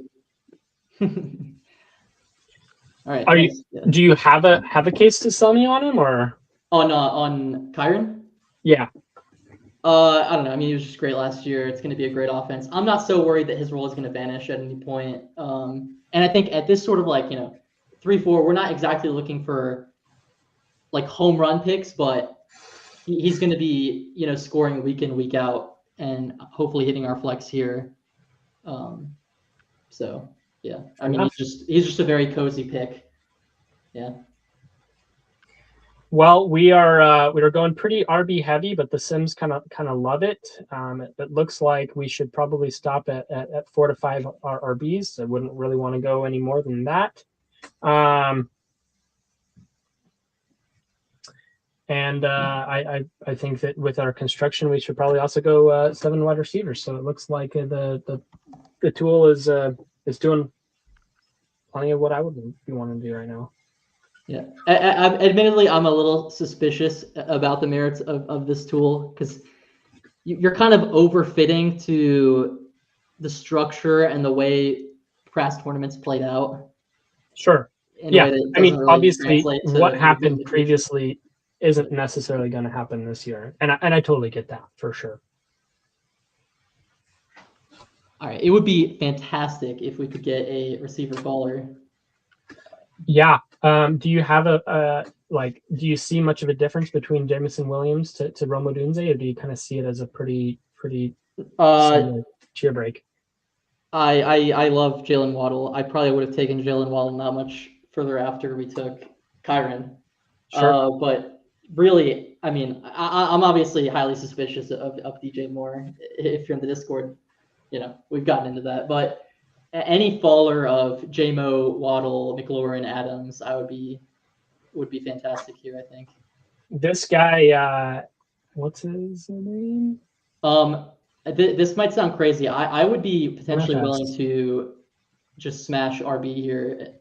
All right. Do you have a case to sell me on him or on Kyron? Yeah. I don't know. I mean, he was just great last year. It's going to be a great offense. I'm not so worried that his role is going to vanish at any point. And I think at this sort of 3-4, we're not exactly looking for like home run picks, but he's going to be, scoring week in, week out, and hopefully hitting our flex here. So yeah, I mean, he's just a very cozy pick. Yeah. Well, we are going pretty RB heavy, but the Sims kind of love it. It looks like we should probably stop at 4 to 5 RBs. I wouldn't really want to go any more than that. And I think that with our construction, we should probably also go 7 wide receivers. So it looks like the tool is doing plenty of what I would be wanting to do right now. Yeah, admittedly, I'm a little suspicious about the merits of this tool because you're kind of overfitting to the structure and the way past tournaments played out. Sure. Yeah, I mean, really obviously, what happened previously isn't necessarily going to happen this year, and I totally get that for sure. All right, it would be fantastic if we could get a receiver baller. Yeah. Do you have do you see much of a difference between Jameson Williams to Rome Odunze, or do you kind of see it as a pretty cheer break? I love Jalen Waddle. I probably would have taken Jalen Waddle not much further after we took Kyron. Sure. But really, I mean, I'm obviously highly suspicious of DJ Moore. If you're in the Discord, we've gotten into that. But any faller of JMO, Waddle, McLaurin, Adams, would be fantastic here, I think. This guy, what's his name? This might sound crazy. I would be potentially willing to just smash RB here.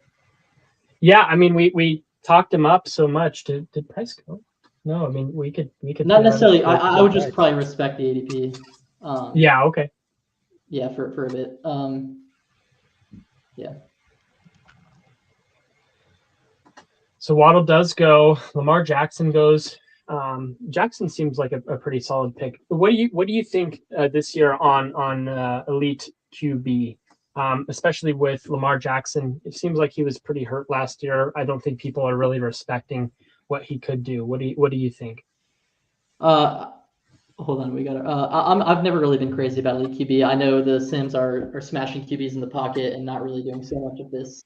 Yeah, I mean, we talked him up so much. Did price go? No, I mean, we could not necessarily. I would just probably respect the ADP. Yeah. Okay. Yeah, for a bit. Yeah. So Waddle does go. Lamar Jackson goes. Jackson seems like a pretty solid pick. What do you think this year on elite QB, especially with Lamar Jackson? It seems like he was pretty hurt last year. I don't think people are really respecting what he could do. What do you think? Hold on, we got. I've never really been crazy about elite QB. I know the Sims are smashing QBs in the pocket and not really doing so much of this,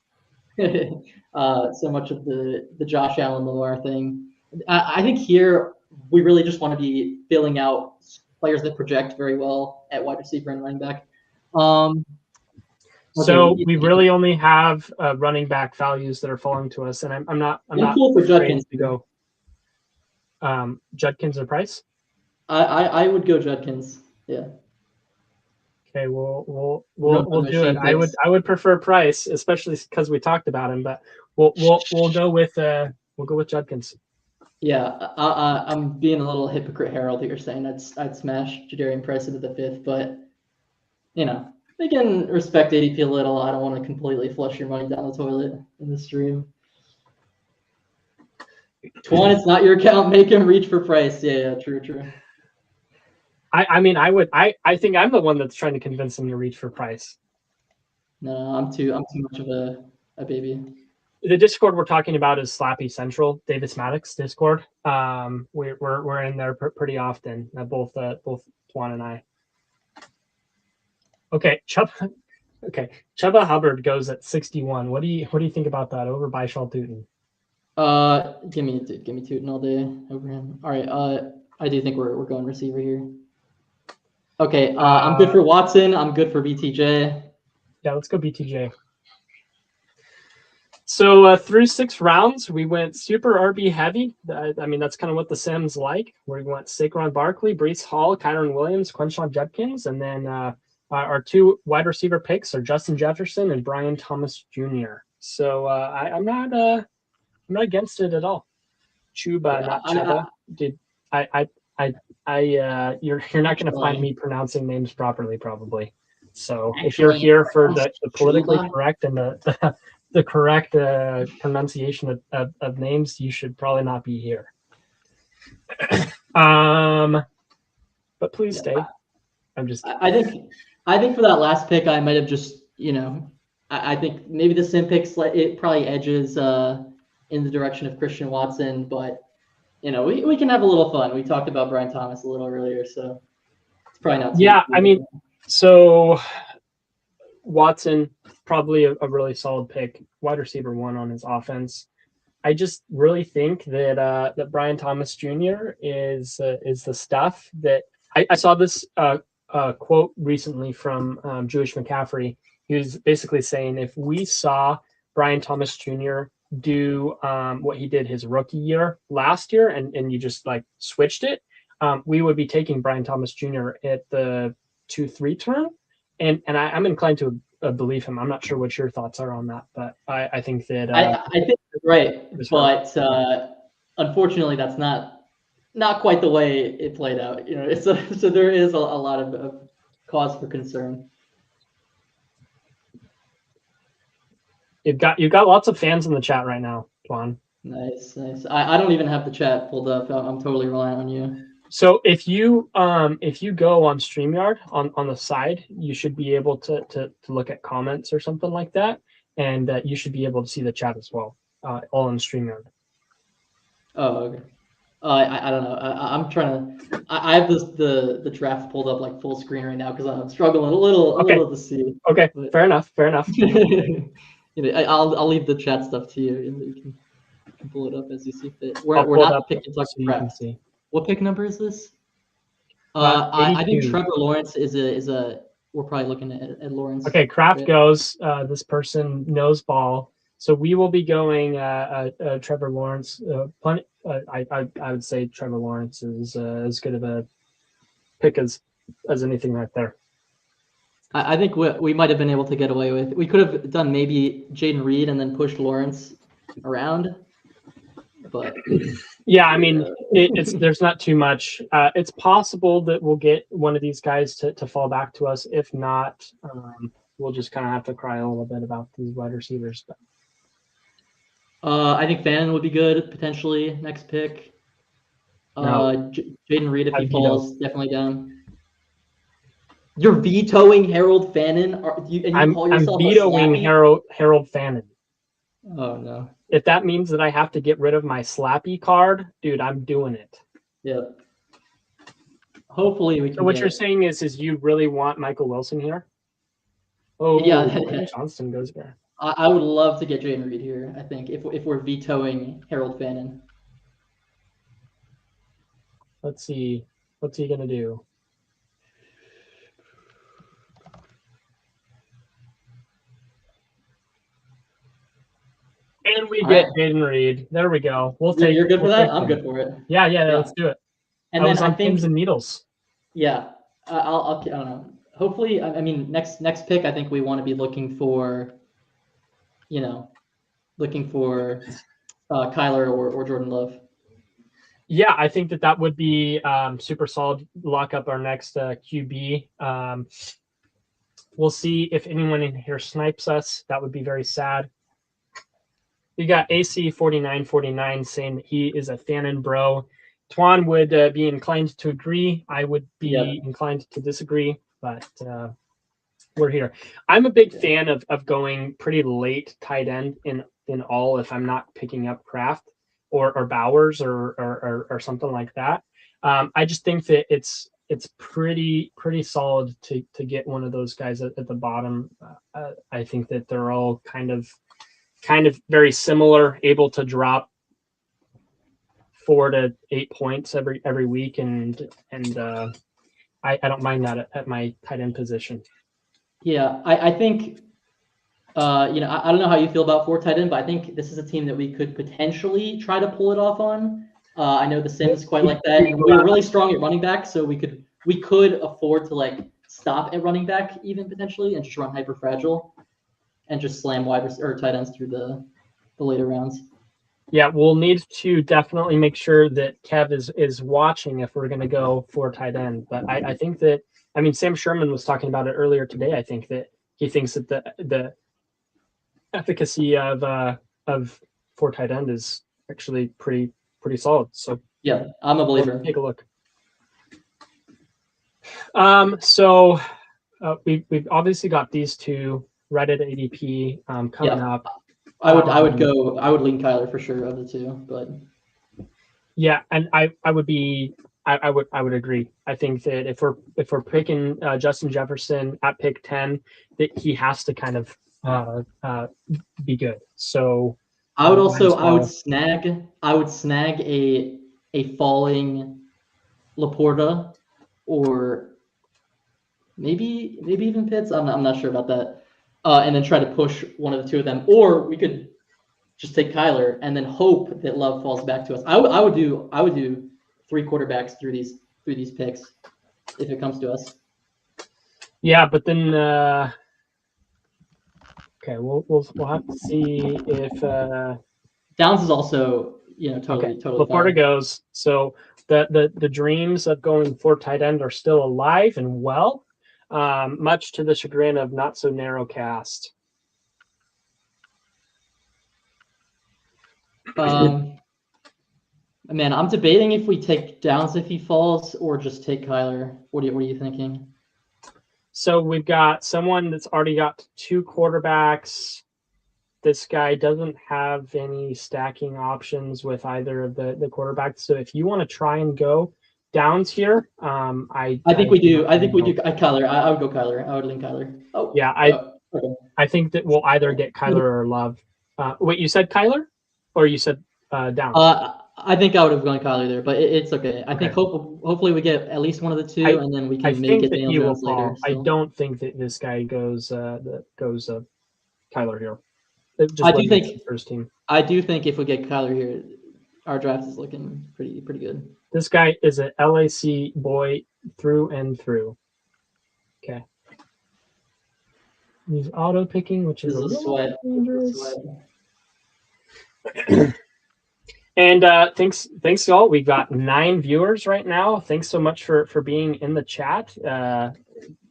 so much of the Josh Allen Lamar thing. I think here we really just want to be filling out players that project very well at wide receiver and running back. So we really only have running back values that are falling to us, and I'm not cool for Judkins to go. Judkins or Price? I would go Judkins. Yeah. Okay, we'll do it. I would prefer Price, especially because we talked about him, but we'll go with Judkins. Yeah, I'm being a little hypocrite, Harold. You're saying I'd smash Jadarian Price into the 5th, but they can respect ADP a little. I don't want to completely flush your money down the toilet in the stream. Toine, it's not your account. Make him reach for Price. Yeah, true. I think I'm the one that's trying to convince him to reach for Price. No, I'm too much of a baby. The Discord we're talking about is Slappy Central, Davis Maddox Discord. We're in there pretty often. Both Toine and I. Okay, Chuba Hubbard goes at 61. What do you think about that over Bishal Tootin? Give me Tootin all day over him. All right. I do think we're going receiver here. Okay. I'm good for Watson. I'm good for BTJ. Yeah, let's go BTJ. So through 6 rounds, we went super RB heavy. I mean, that's kind of what the Sims like. We went Saquon Barkley, Breece Hall, Kyron Williams, Quinshon Judkins, and then our 2 wide receiver picks are Justin Jefferson and Brian Thomas Jr. So I'm not against it at all. Chuba, not Chuba. You're not going to find me pronouncing names properly, probably. So if you're here for the politically correct and the correct pronunciation of names, you should probably not be here. But please stay. I'm just kidding. I think for that last pick, I might have just, I think maybe the Sim picks, it probably edges in the direction of Christian Watson, but we can have a little fun. We talked about Brian Thomas a little earlier, so it's probably not. Yeah, I mean, so Watson, probably a really solid pick, wide receiver 1 on his offense. I just really think that that Brian Thomas Jr. is the stuff that I saw this quote recently from Jewish McCaffrey. He was basically saying if we saw Brian Thomas Jr. do what he did his rookie year last year and you just like switched it, we would be taking Brian Thomas Jr. at the 2-3 turn. And I'm inclined to believe him. I'm not sure what your thoughts are on that, but I think that I think you're right, but unfortunately, that's not quite the way it played out. So there is a lot of cause for concern. You've got lots of fans in the chat right now, Toine. Nice. I don't even have the chat pulled up. I'm totally relying on you. So if you go on StreamYard on the side, you should be able to look at comments or something like that, and you should be able to see the chat as well, all on StreamYard. Oh, okay. I don't know. I'm trying to. I have the draft pulled up like full screen right now because I'm struggling a little to see. Okay, but, fair enough. I'll leave the chat stuff to you, and you can pull it up as you see fit. We're not picking so what pick number is this? I think Trevor Lawrence is a. We're probably looking at Lawrence. Okay, Kraft goes. This person knows ball, so we will be going Trevor Lawrence. I would say Trevor Lawrence is as good of a pick as anything right there. I think we might have been able to get away with. We could have done maybe Jaden Reed and then pushed Lawrence around. But yeah, I mean, there's not too much. It's possible that we'll get one of these guys to fall back to us. If not, we'll just kind of have to cry a little bit about these wide receivers. But I think Fannin would be good potentially next pick. Jaden Reed if he falls definitely down. You're vetoing Harold Fannin? I'm vetoing Harold Fannin. Oh no. If that means that I have to get rid of my Slappy card, dude, I'm doing it. Yep. hopefully we So can what get. you're saying is you really want Michael Wilson here? Oh, Yeah, Johnston goes there. I would love to get Jayden Reed here. I think if we're vetoing Harold Fannin. Let's see. What's he gonna do? And we get Jayden Reed. There we go. We'll take. You're good for that. I'm him. good for it. Yeah, let's do it. And I then was on I think pins and needles. Yeah, I don't know. Hopefully, I mean, next pick, I think we want to be looking for, Kyler or Jordan Love. Yeah, I think that would be super solid. Lock up our next QB. We'll see if anyone in here snipes us. That would be very sad. We got AC4949 saying that he is a Fannin bro. Toine would be inclined to agree. I would be inclined to disagree, but we're here. I'm a big fan of going pretty late tight end in all if I'm not picking up Kraft or Bowers or something like that. I just think that it's pretty solid to get one of those guys at the bottom. I think that they're all kind of very similar, able to drop 4 to 8 points every week, and I don't mind that at my tight end position. Yeah, I think I don't know how you feel about 4 tight end, but I think this is a team that we could potentially try to pull it off on. I know the Sims quite like that, and we're really strong at running back, so we could afford to stop at running back even potentially and just run hyper fragile and just slam tight ends through the later rounds. Yeah, we'll need to definitely make sure that Kev is watching if we're going to go for tight end. But I think that, Sam Sherman was talking about it earlier today. I think that he thinks that the efficacy of 4 tight end is actually pretty solid. So yeah, I'm a believer. Take a look. So we've obviously got these two Reddit ADP coming up. I would lean Kyler for sure of the two, but yeah, and I would agree. I think that if we're picking Justin Jefferson at pick 10, that he has to kind of be good. So I would snag a falling Laporta or maybe even Pitts. I'm not sure about that. And then try to push one of the two of them, or we could just take Kyler and then hope that Love falls back to us. I would do 3 quarterbacks through these picks if it comes to us. Yeah, but then okay, we'll have to see if Downs is also totally Laporta fine. goes. So the dreams of going for tight end are still alive and well. Much to the chagrin of not so narrow cast. Man, I'm debating if we take Downs if he falls or just take Kyler. What are you thinking? So we've got someone that's already got 2 quarterbacks. This guy doesn't have any stacking options with either of the quarterbacks. So if you want to try and go Downs here, I think we do. Kyler. I would go Kyler. I would lean Kyler. Oh yeah, okay. I think that we'll either get Kyler or Love. Wait, you said Kyler, or you said Downs? I think I would have gone Kyler there, but it's okay. I think hopefully we get at least one of the two, and then we can maybe get Daniel Jones later. So. I don't think that this guy goes Kyler here. I do think first team. I do think if we get Kyler here, our draft is looking pretty good. This guy is an LAC boy through and through. Okay. He's auto picking, which is a little dangerous. And thanks y'all. We've got 9 viewers right now. Thanks so much for being in the chat.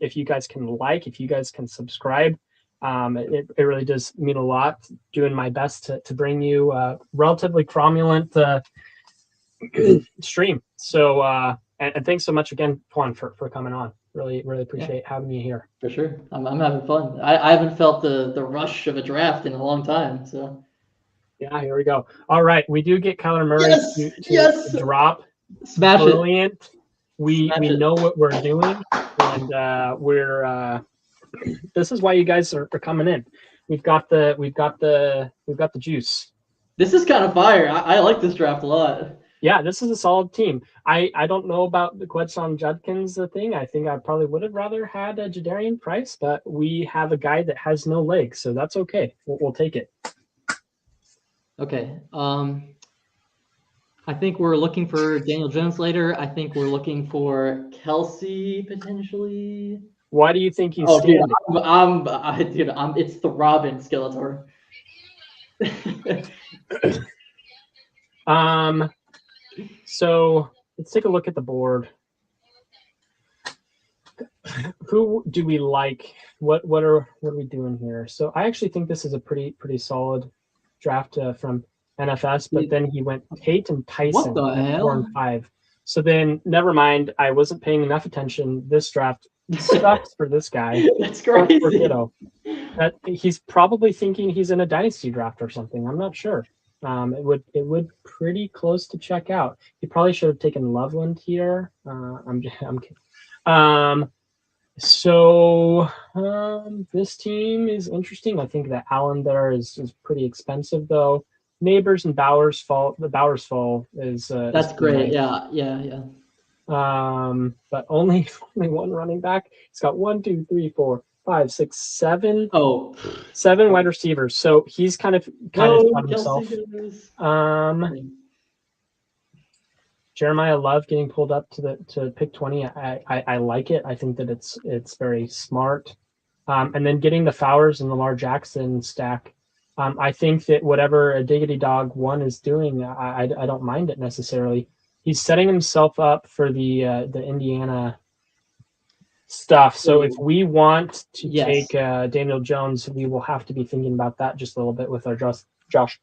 If you guys can if you guys can subscribe, it really does mean a lot. Doing my best to bring you a relatively cromulent stream. So and thanks so much again, Toine, for coming on. Really appreciate having you here. For sure. I'm having fun. I haven't felt the rush of a draft in a long time. So yeah, here we go. All right, we do get Kyler Murray to drop. Smash Brilliant. We know what we're doing, and we're. This is why you guys are coming in. We've got the juice. This is kind of fire. I like this draft a lot. Yeah, this is a solid team. I don't know about the Quetzon Judkins thing. I think I probably would have rather had a Jadarian Price, but we have a guy that has no legs, so that's okay. We'll take it. Okay. I think we're looking for Daniel Jones later. I think we're looking for Kelsey potentially. Why do you think he's standing? Dude, it's the Robin Skeletor. So let's take a look at the board. Who do we like? What are we doing here? So I actually think this is a pretty solid draft from NFS, but then he went Tate and Tyson. What the hell? 4 and 5. So then never mind. I wasn't paying enough attention. This draft sucks for this guy. That's crazy. That he's probably thinking he's in a dynasty draft or something. I'm not sure. It would pretty close to check out. He probably should have taken Loveland here. I'm kidding. This team is interesting. I think that Allen there is pretty expensive though. Neighbors and Bowers fall. The Bowers fall is that's great. Nice. Yeah. But only one running back. He's got 1, 2, 3, 4, 5, 6, 7. Oh, 7 wide receivers. So he's kind of on himself. Jeremiah Love getting pulled up to pick 20. I like it. I think that it's very smart. And then getting the Fowers and Lamar Jackson stack. I think that whatever a Diggity Dog 1 is doing, I don't mind it necessarily. He's setting himself up for the Indiana stuff. So if we want to take Daniel Jones, we will have to be thinking about that just a little bit with our Josh.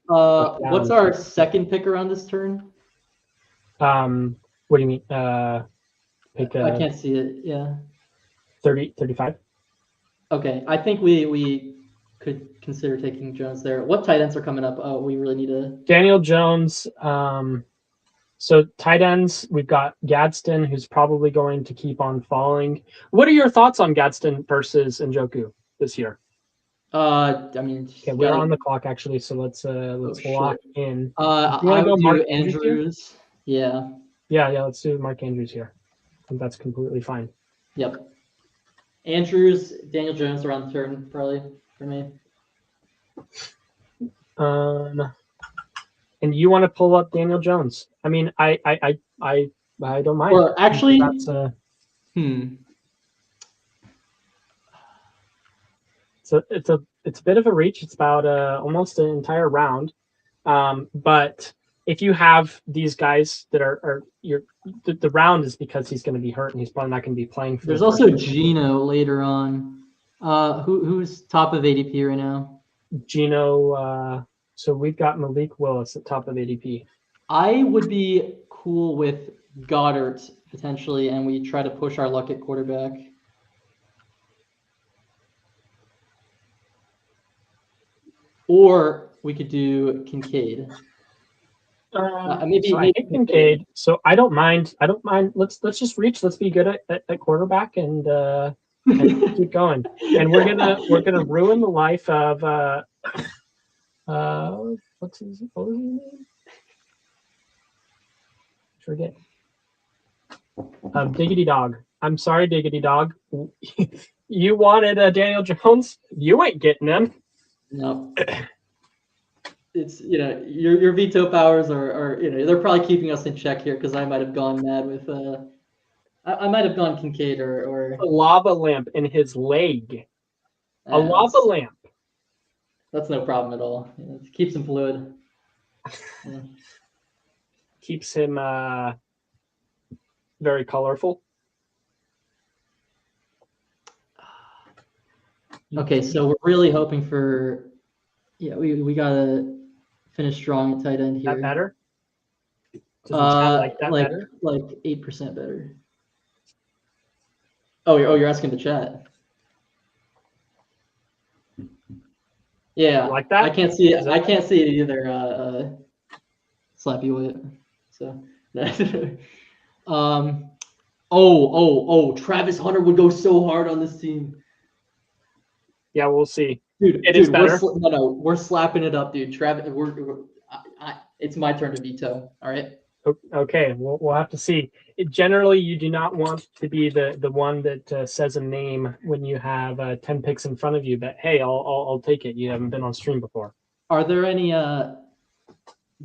What's our second pick around this turn? What do you mean? Pick I can't see it. Yeah. 30, 35. Okay, I think we could consider taking Jones there. What tight ends are coming up? Oh, we really need a Daniel Jones. So tight ends, we've got Gadsden, who's probably going to keep on falling. What are your thoughts on Gadsden versus Njoku this year? I mean, okay, we're on the clock actually, so let's lock in. I would go Mark Andrews. Yeah, let's do Mark Andrews here. I think that's completely fine. Yep. Andrews, Daniel Jones around the turn, probably for me. And you want to pull up Daniel Jones? I mean, I don't mind. Well, actually, that's So it's a bit of a reach. It's about almost an entire round. But if you have these guys that are the round is because he's going to be hurt and he's probably not going to be playing. There's also Gino later on. Who's top of ADP right now? Gino. So we've got Malik Willis at top of ADP. I would be cool with Goddard potentially, and we try to push our luck at quarterback. Or we could do Kincaid. Maybe Kincaid. So I don't mind. Let's just reach. Let's be good at quarterback and keep going. And we're gonna ruin the life of what was his name? Forget. Diggity Dog. I'm sorry, Diggity Dog. You wanted Daniel Jones. You ain't getting him. No. It's your veto powers are they're probably keeping us in check here because I might have gone mad with I might have gone Kincaid or a lava lamp in his leg. A lava lamp. That's no problem at all. It keeps him fluid. Yeah. Keeps him very colorful. Okay, so we're really hoping for we gotta finish strong at tight end here. That better? Like 8% better. Oh, you're asking the chat. Yeah, like that. I can't see it. I can't see it either. Slappy Whip. So, Oh, Travis Hunter would go so hard on this team. Yeah, we'll see. Dude, It is better. We're slapping it up, dude. Travis, it's my turn to veto. All right. Okay, we'll have to see. Generally, you do not want to be the one that says a name when you have 10 picks in front of you. But hey, I'll take it. You haven't been on stream before. Are there any?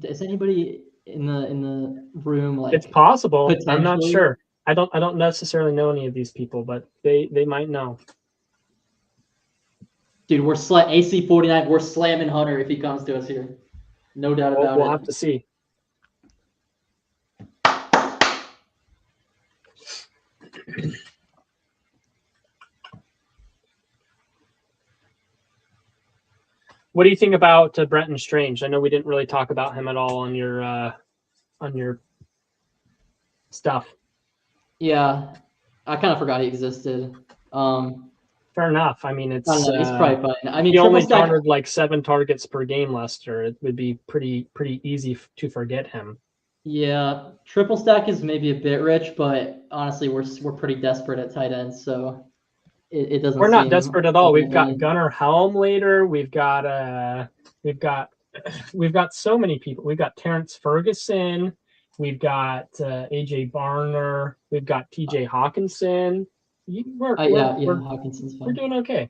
Is anybody in the room like? It's possible. I'm not sure. I don't necessarily know any of these people, but they might know. Dude, we're AC49. We're slamming Hunter if he comes to us here. No doubt about it. We'll have to see. What do you think about Brenton Strange? I know we didn't really talk about him at all on your stuff. Yeah, I kind of forgot he existed. Fair enough. I mean, it's probably fine. I mean, he only garnered like 7 targets per game last year. It would be pretty easy to forget him. Yeah, triple stack is maybe a bit rich, but honestly, we're pretty desperate at tight end, so it doesn't. We're not desperate at all. We've got Gunnar Helm later. We've got so many people. We've got Terrence Ferguson. We've got AJ Barner. We've got TJ Hawkinson. Hawkinson's fine. We're doing okay.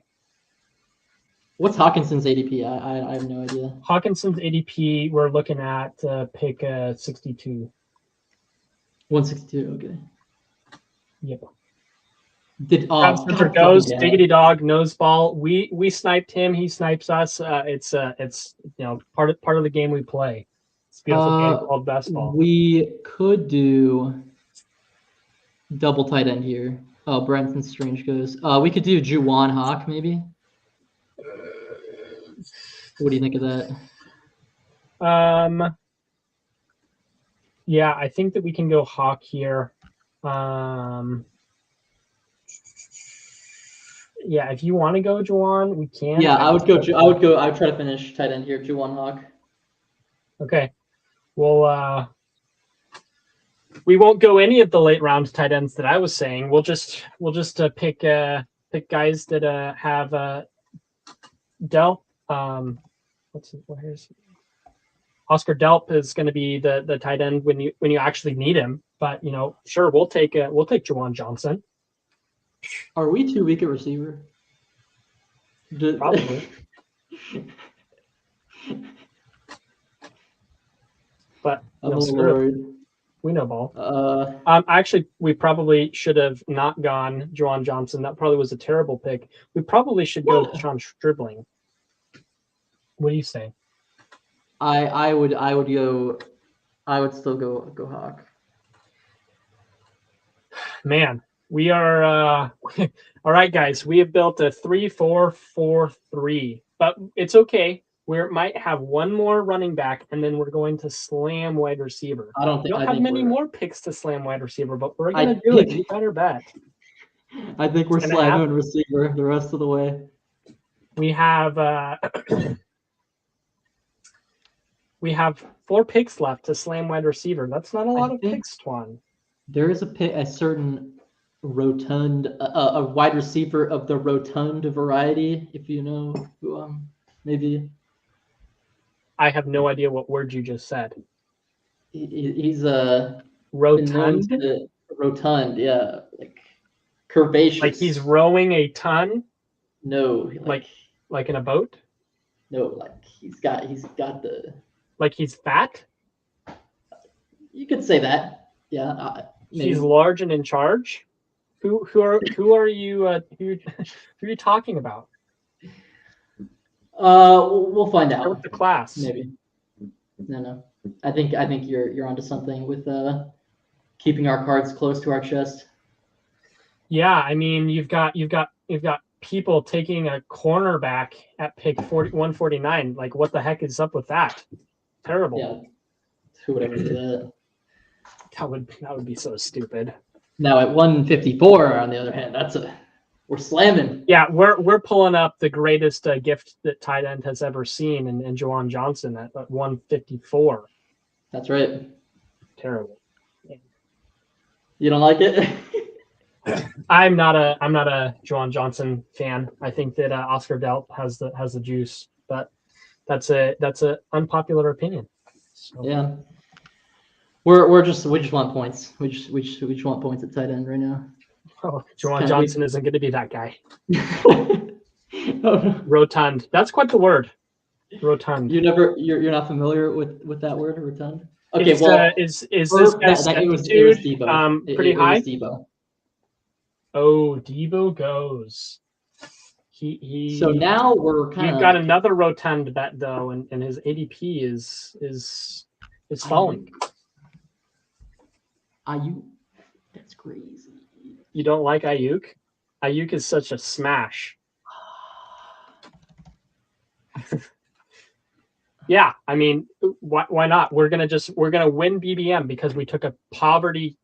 What's Hawkinson's ADP? I have no idea. Hawkinson's ADP, we're looking at pick 62. 162, okay. Yep. God, goes diggity dog nose ball. We sniped him. He snipes us. It's part of the game we play. It's a beautiful game called basketball. We could do double tight end here. Oh, Brenton Strange goes. We could do Juwan Hawk maybe. What do you think of that? Yeah, I think that we can go Hawk here. Yeah, if you want to go Juwan, we can. Yeah, I would try to finish tight end here, Juwan Hawk. Okay. Well, we won't go any of the late round tight ends that I was saying. We'll just pick guys that have Delp. Where's Oscar Delp is going to be the tight end when you actually need him. But sure, we'll take Juwan Johnson. Are we too weak at receiver? Probably. But we know ball. Actually, we probably should have not gone Juwan Johnson. That probably was a terrible pick. We probably should go Sean Stribling. What do you say? I would still go Hawk. Man, we are all right, guys. We have built a 3-4-4-3, but it's okay. We might have one more running back, and then we're going to slam wide receiver. I don't have many more picks to slam wide receiver, but we're going to do it. You better bet. I think we're slamming receiver the rest of the way. We have we have 4 picks left to slam wide receiver. That's not a lot of picks, Toine. There is a certain rotund, a wide receiver of the rotund variety, if you know who maybe. I have no idea what word you just said. He's a rotund. Rotund, yeah, like curvaceous. Like he's rowing a ton. No, like in a boat. No, like he's got the. Like he's fat. You could say that, yeah. He's large and in charge. Who are you? Who are you talking about? We'll find out. With the class, maybe. No. I think you're onto something with keeping our cards close to our chest. Yeah, I mean you've got people taking a cornerback at pick 149. Like what the heck is up with that? Terrible. Yeah. Who would ever do that? That would be so stupid. Now at 154, on the other hand, we're slamming. Yeah, we're pulling up the greatest gift that tight end has ever seen in Juwan Johnson at 154. That's right. Terrible. You don't like it? I'm not a Juwan Johnson fan. I think that Oscar Delp has the juice, but that's a unpopular opinion. So. Yeah. We just want points. We just want points at tight end right now. Oh, Juwan Johnson isn't going to be that guy. Oh, no. Rotund. That's quite the word. Rotund. You're not familiar with that word, rotund? Okay, is this guy's it was Debo. Pretty high? It was Debo. Oh, Debo goes. He. So now we've got another rotund bet though, and his ADP is falling. Ayuk, that's crazy. You don't like Ayuk? Ayuk is such a smash. Yeah, I mean, why not? We're gonna win BBM because we took a poverty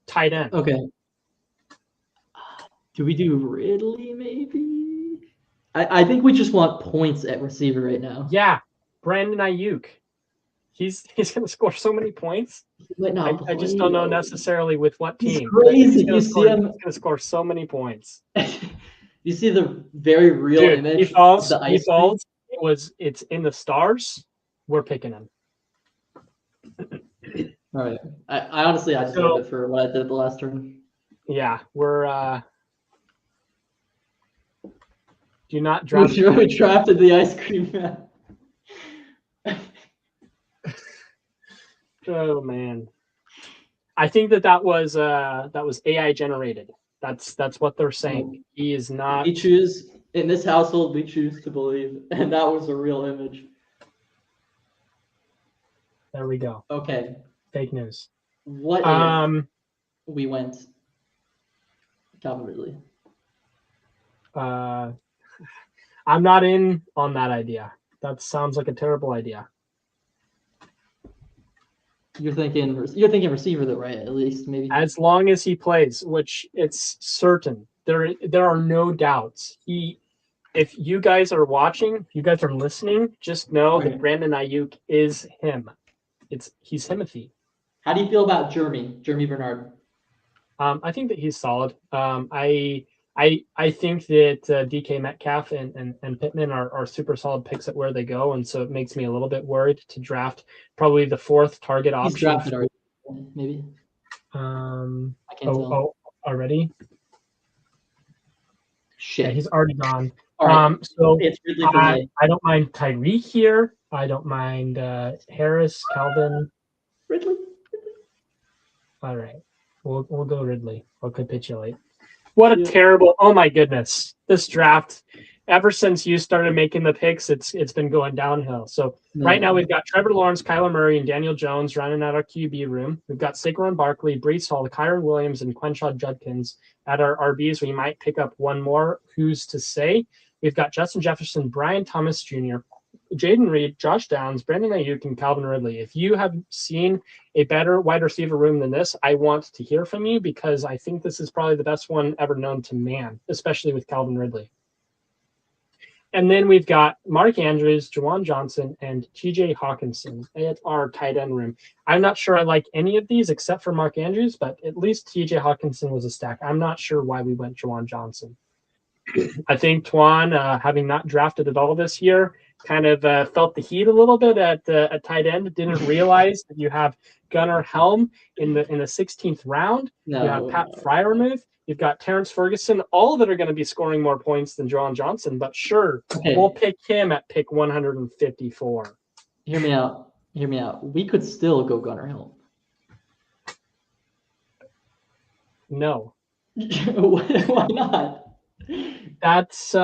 tight end. Okay. Do we do Ridley maybe? I think we just want points at receiver right now. Yeah, Brandon Ayuk. He's gonna score so many points. I just don't know necessarily with what team. He's crazy. He's gonna score so many points. You see the very real image. He falls. It's in the stars. We're picking him. All right. I honestly just love it for what I did the last turn. Yeah, we're do not draft. We drafted the ice cream man. Oh man. I think that was AI generated. That's what they're saying. He is not. We choose in this household. We choose to believe, and that was a real image. There we go. Okay. Fake news. What if we went Calvin Ridley? I'm not in on that idea. That sounds like a terrible idea. You're thinking receiver though, right? At least maybe. As long as he plays, which it's certain. There are no doubts. If you guys are watching, if you guys are listening, just know that Brandon Ayuk is him. He's Timothy. How do you feel about Jeremy Bernard? I think that he's solid. I think that DK Metcalf and Pittman are super solid picks at where they go, and so it makes me a little bit worried to draft probably the fourth target option. He's drafted already, maybe. I can't tell. Already? Shit. Yeah, he's already gone. All right. So it's Ridley for me. I don't mind Tyreek here. I don't mind Harris, Calvin. Ridley. All right. We'll go Ridley. I'll capitulate. What a terrible! Oh my goodness, this draft. Ever since you started making the picks, it's been going downhill. So right now we've got Trevor Lawrence, Kyler Murray, and Daniel Jones running out our QB room. We've got Saquon Barkley, Breece Hall, Kyron Williams, and Quentin Judkins at our RBs. We might pick up one more. Who's to say? We've got Justin Jefferson, Brian Thomas Jr., Jaden Reed, Josh Downs, Brandon Ayuk, and Calvin Ridley. If you have seen a better wide receiver room than this, I want to hear from you because I think this is probably the best one ever known to man, especially with Calvin Ridley. And then we've got Mark Andrews, Juwan Johnson, and TJ Hawkinson at our tight end room. I'm not sure I like any of these except for Mark Andrews, but at least TJ Hawkinson was a stack. I'm not sure why we went Juwan Johnson. I think Toine, having not drafted at all this year, kind of felt the heat a little bit at tight end. Didn't realize that you have Gunnar Helm in the 16th round. No. You have Pat Freiermuth. You've got Terrence Ferguson. All that are going to be scoring more points than Juwan Johnson. But sure, we'll pick him at pick 154. Hear me out. We could still go Gunnar Helm. No. Why not? That's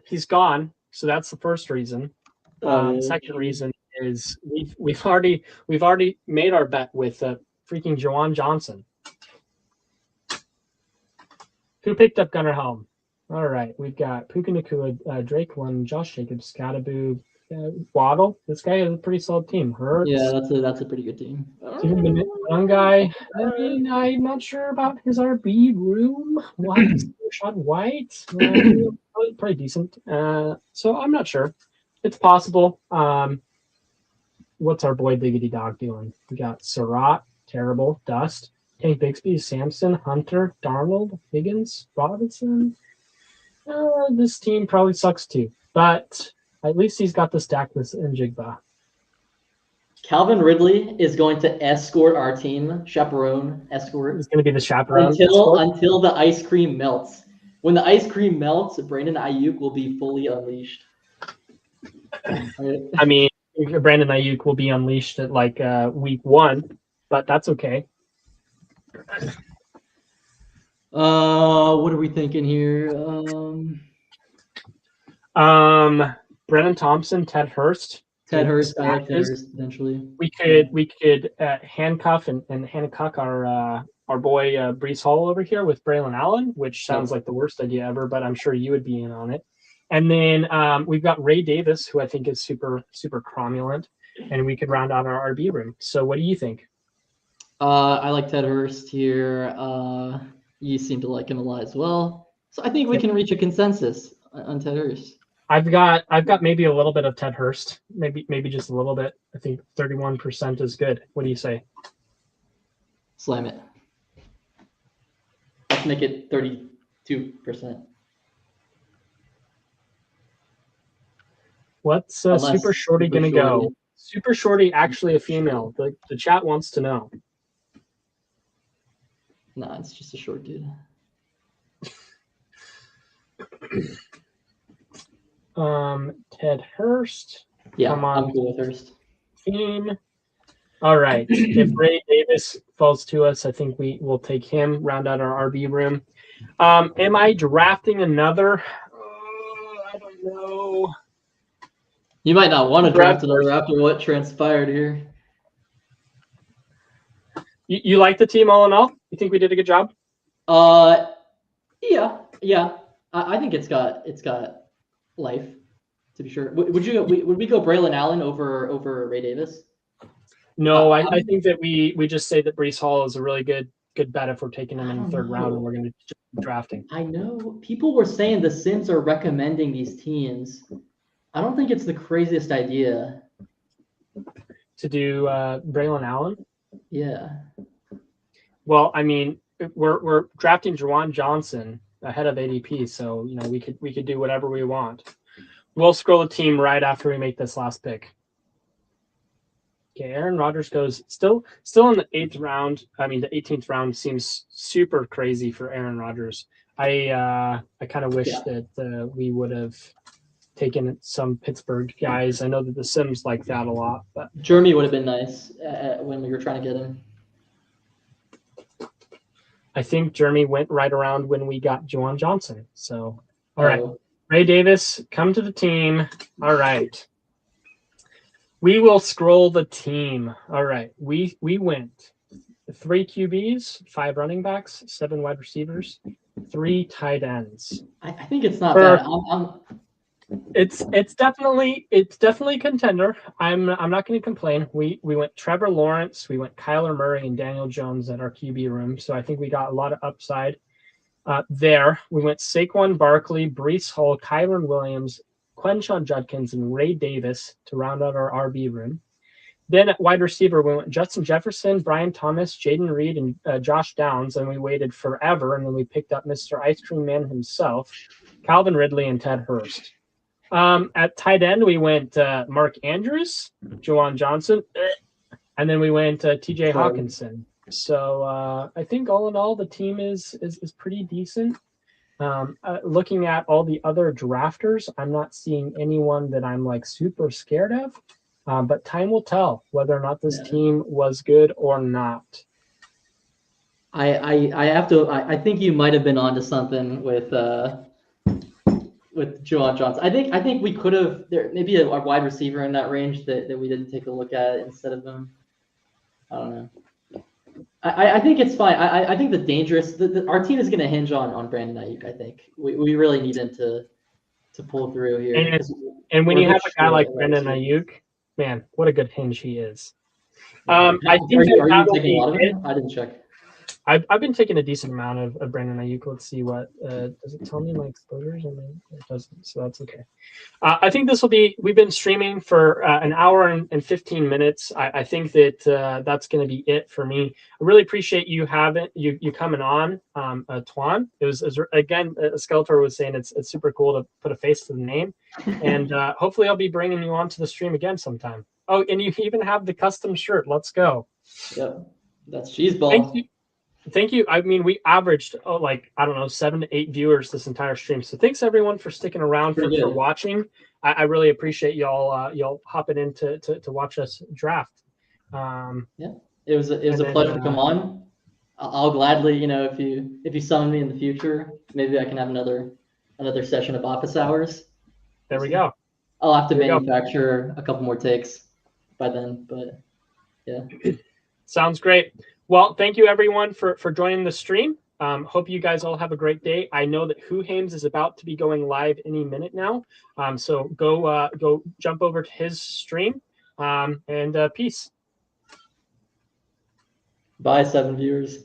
he's gone. So that's the first reason. Second reason is we've already made our bet with freaking Juwan Johnson. Who picked up Gunnar Helm? All right, we've got Puka Nacua, Drake London, Josh Jacobs, Scattaboo, Waddle. This guy has a pretty solid team. Hurts. Yeah, that's a pretty good team. One guy. I mean, I'm not sure about his RB room. We'll have to see Rashad White. Pretty decent. So I'm not sure. It's possible. What's our boy Biggity Dog doing? We got Surratt, terrible. Dust. Hey, Bixby, Sampson, Hunter, Darnold, Higgins, Robinson. This team probably sucks too, but at least he's got the stack with Njigba. Calvin Ridley is going to escort our team, chaperone, escort. He's going to be the chaperone until the ice cream melts. When the ice cream melts, Brandon Ayuk will be fully unleashed. I mean, Brandon Ayuk will be unleashed at like week 1, but that's okay. What are we thinking here? Brennan Thompson, Ted Hurst. Ted Hurst, I like Ted Hurst potentially. We could handcuff and handcuff our boy Brees Hall over here with Braylon Allen, which sounds like the worst idea ever, but I'm sure you would be in on it. And then we've got Ray Davis, who I think is super, super cromulent, and we could round out our RB room. So what do you think? I like Ted Hurst here. You seem to like him a lot as well. So I think we can reach a consensus on Ted Hurst. I've got maybe a little bit of Ted Hurst, maybe just a little bit. I think 31% is good. What do you say? Slam it. Let's make it 32%. What's Super Shorty gonna go? Super Shorty actually a female. The chat wants to know. Nah, it's just a short dude. Ted Hurst. Yeah, come on, I'm cool with Hurst. Team. All right. If Ray Davis falls to us, I think we will take him. Round out our RB room. Am I drafting another? I don't know. You might not want to draft another after what transpired here. You like the team all in all? You think we did a good job? Yeah. I think it's got life, to be sure. Would we go Braylon Allen over Ray Davis? No, I think that we just say that Brees Hall is a really good bet if we're taking him in the third round and we're going to be drafting. I know people were saying the Sims are recommending these teams. I don't think it's the craziest idea to do Braylon Allen. Yeah. Well, I mean, we're drafting Juwan Johnson ahead of ADP, so we could do whatever we want. We'll scroll the team right after we make this last pick. Okay, Aaron Rodgers goes still in the 8th round. I mean, the 18th round seems super crazy for Aaron Rodgers. I kind of wish that we would have taken some Pittsburgh guys. I know that the Sims like that a lot, but Jeremy would have been nice when we were trying to get him. I think Jeremy went right around when we got Juwan Johnson. So, all right, Ray Davis, come to the team. All right. We will scroll the team. All right. We went 3 QBs, 5 running backs, 7 wide receivers, 3 tight ends. I think it's not bad. It's definitely contender. I'm not going to complain. We went Trevor Lawrence, we went Kyler Murray and Daniel Jones at our QB room. So I think we got a lot of upside there. We went Saquon Barkley, Brees Hall, Kyron Williams, Quentin Judkins, and Ray Davis to round out our RB room. Then at wide receiver, we went Justin Jefferson, Brian Thomas, Jaden Reed, and Josh Downs, and we waited forever, and then we picked up Mr. Ice Cream Man himself, Calvin Ridley, and Ted Hurst. At tight end, we went Mark Andrews, Juwan Johnson, and then we went TJ Hawkinson. So I think all in all, the team is pretty decent. Looking at all the other drafters, I'm not seeing anyone that I'm like super scared of. But time will tell whether or not this team was good or not. I think you might have been onto something with Juwan Johnson. I think we could have maybe a wide receiver in that range that we didn't take a look at instead of him. I don't know. I think it's fine. I think our team is going to hinge on Brandon Ayuk. I think we really need him to pull through here. And when you have a guy like Brandon Ayuk, man, what a good hinge he is. I think are you taking a lot of him? I didn't check. I've been taking a decent amount of Brandon Ayuk. Let's see what does it tell me my exposures? I mean, it doesn't, so that's okay. I think this will be. We've been streaming for an hour and 15 minutes. I think that that's going to be it for me. I really appreciate you coming on, Toine. It was again, Skeletor was saying it's super cool to put a face to the name, and hopefully I'll be bringing you onto the stream again sometime. Oh, and you even have the custom shirt. Let's go. Yep, that's cheeseball. Thank you. I mean, we averaged like, I don't know, 7 to 8 viewers this entire stream. So thanks everyone for sticking around for watching. I really appreciate y'all hopping in to watch us draft. Yeah, it was a pleasure to come on. I'll gladly, if you summon me in the future, maybe I can have another session of office hours. There we go. I'll have to manufacture a couple more takes by then, but yeah. Sounds great. Well, thank you everyone for joining the stream. Hope you guys all have a great day. I know that Who Hames is about to be going live any minute now. So go jump over to his stream, and peace. Bye, 7 viewers.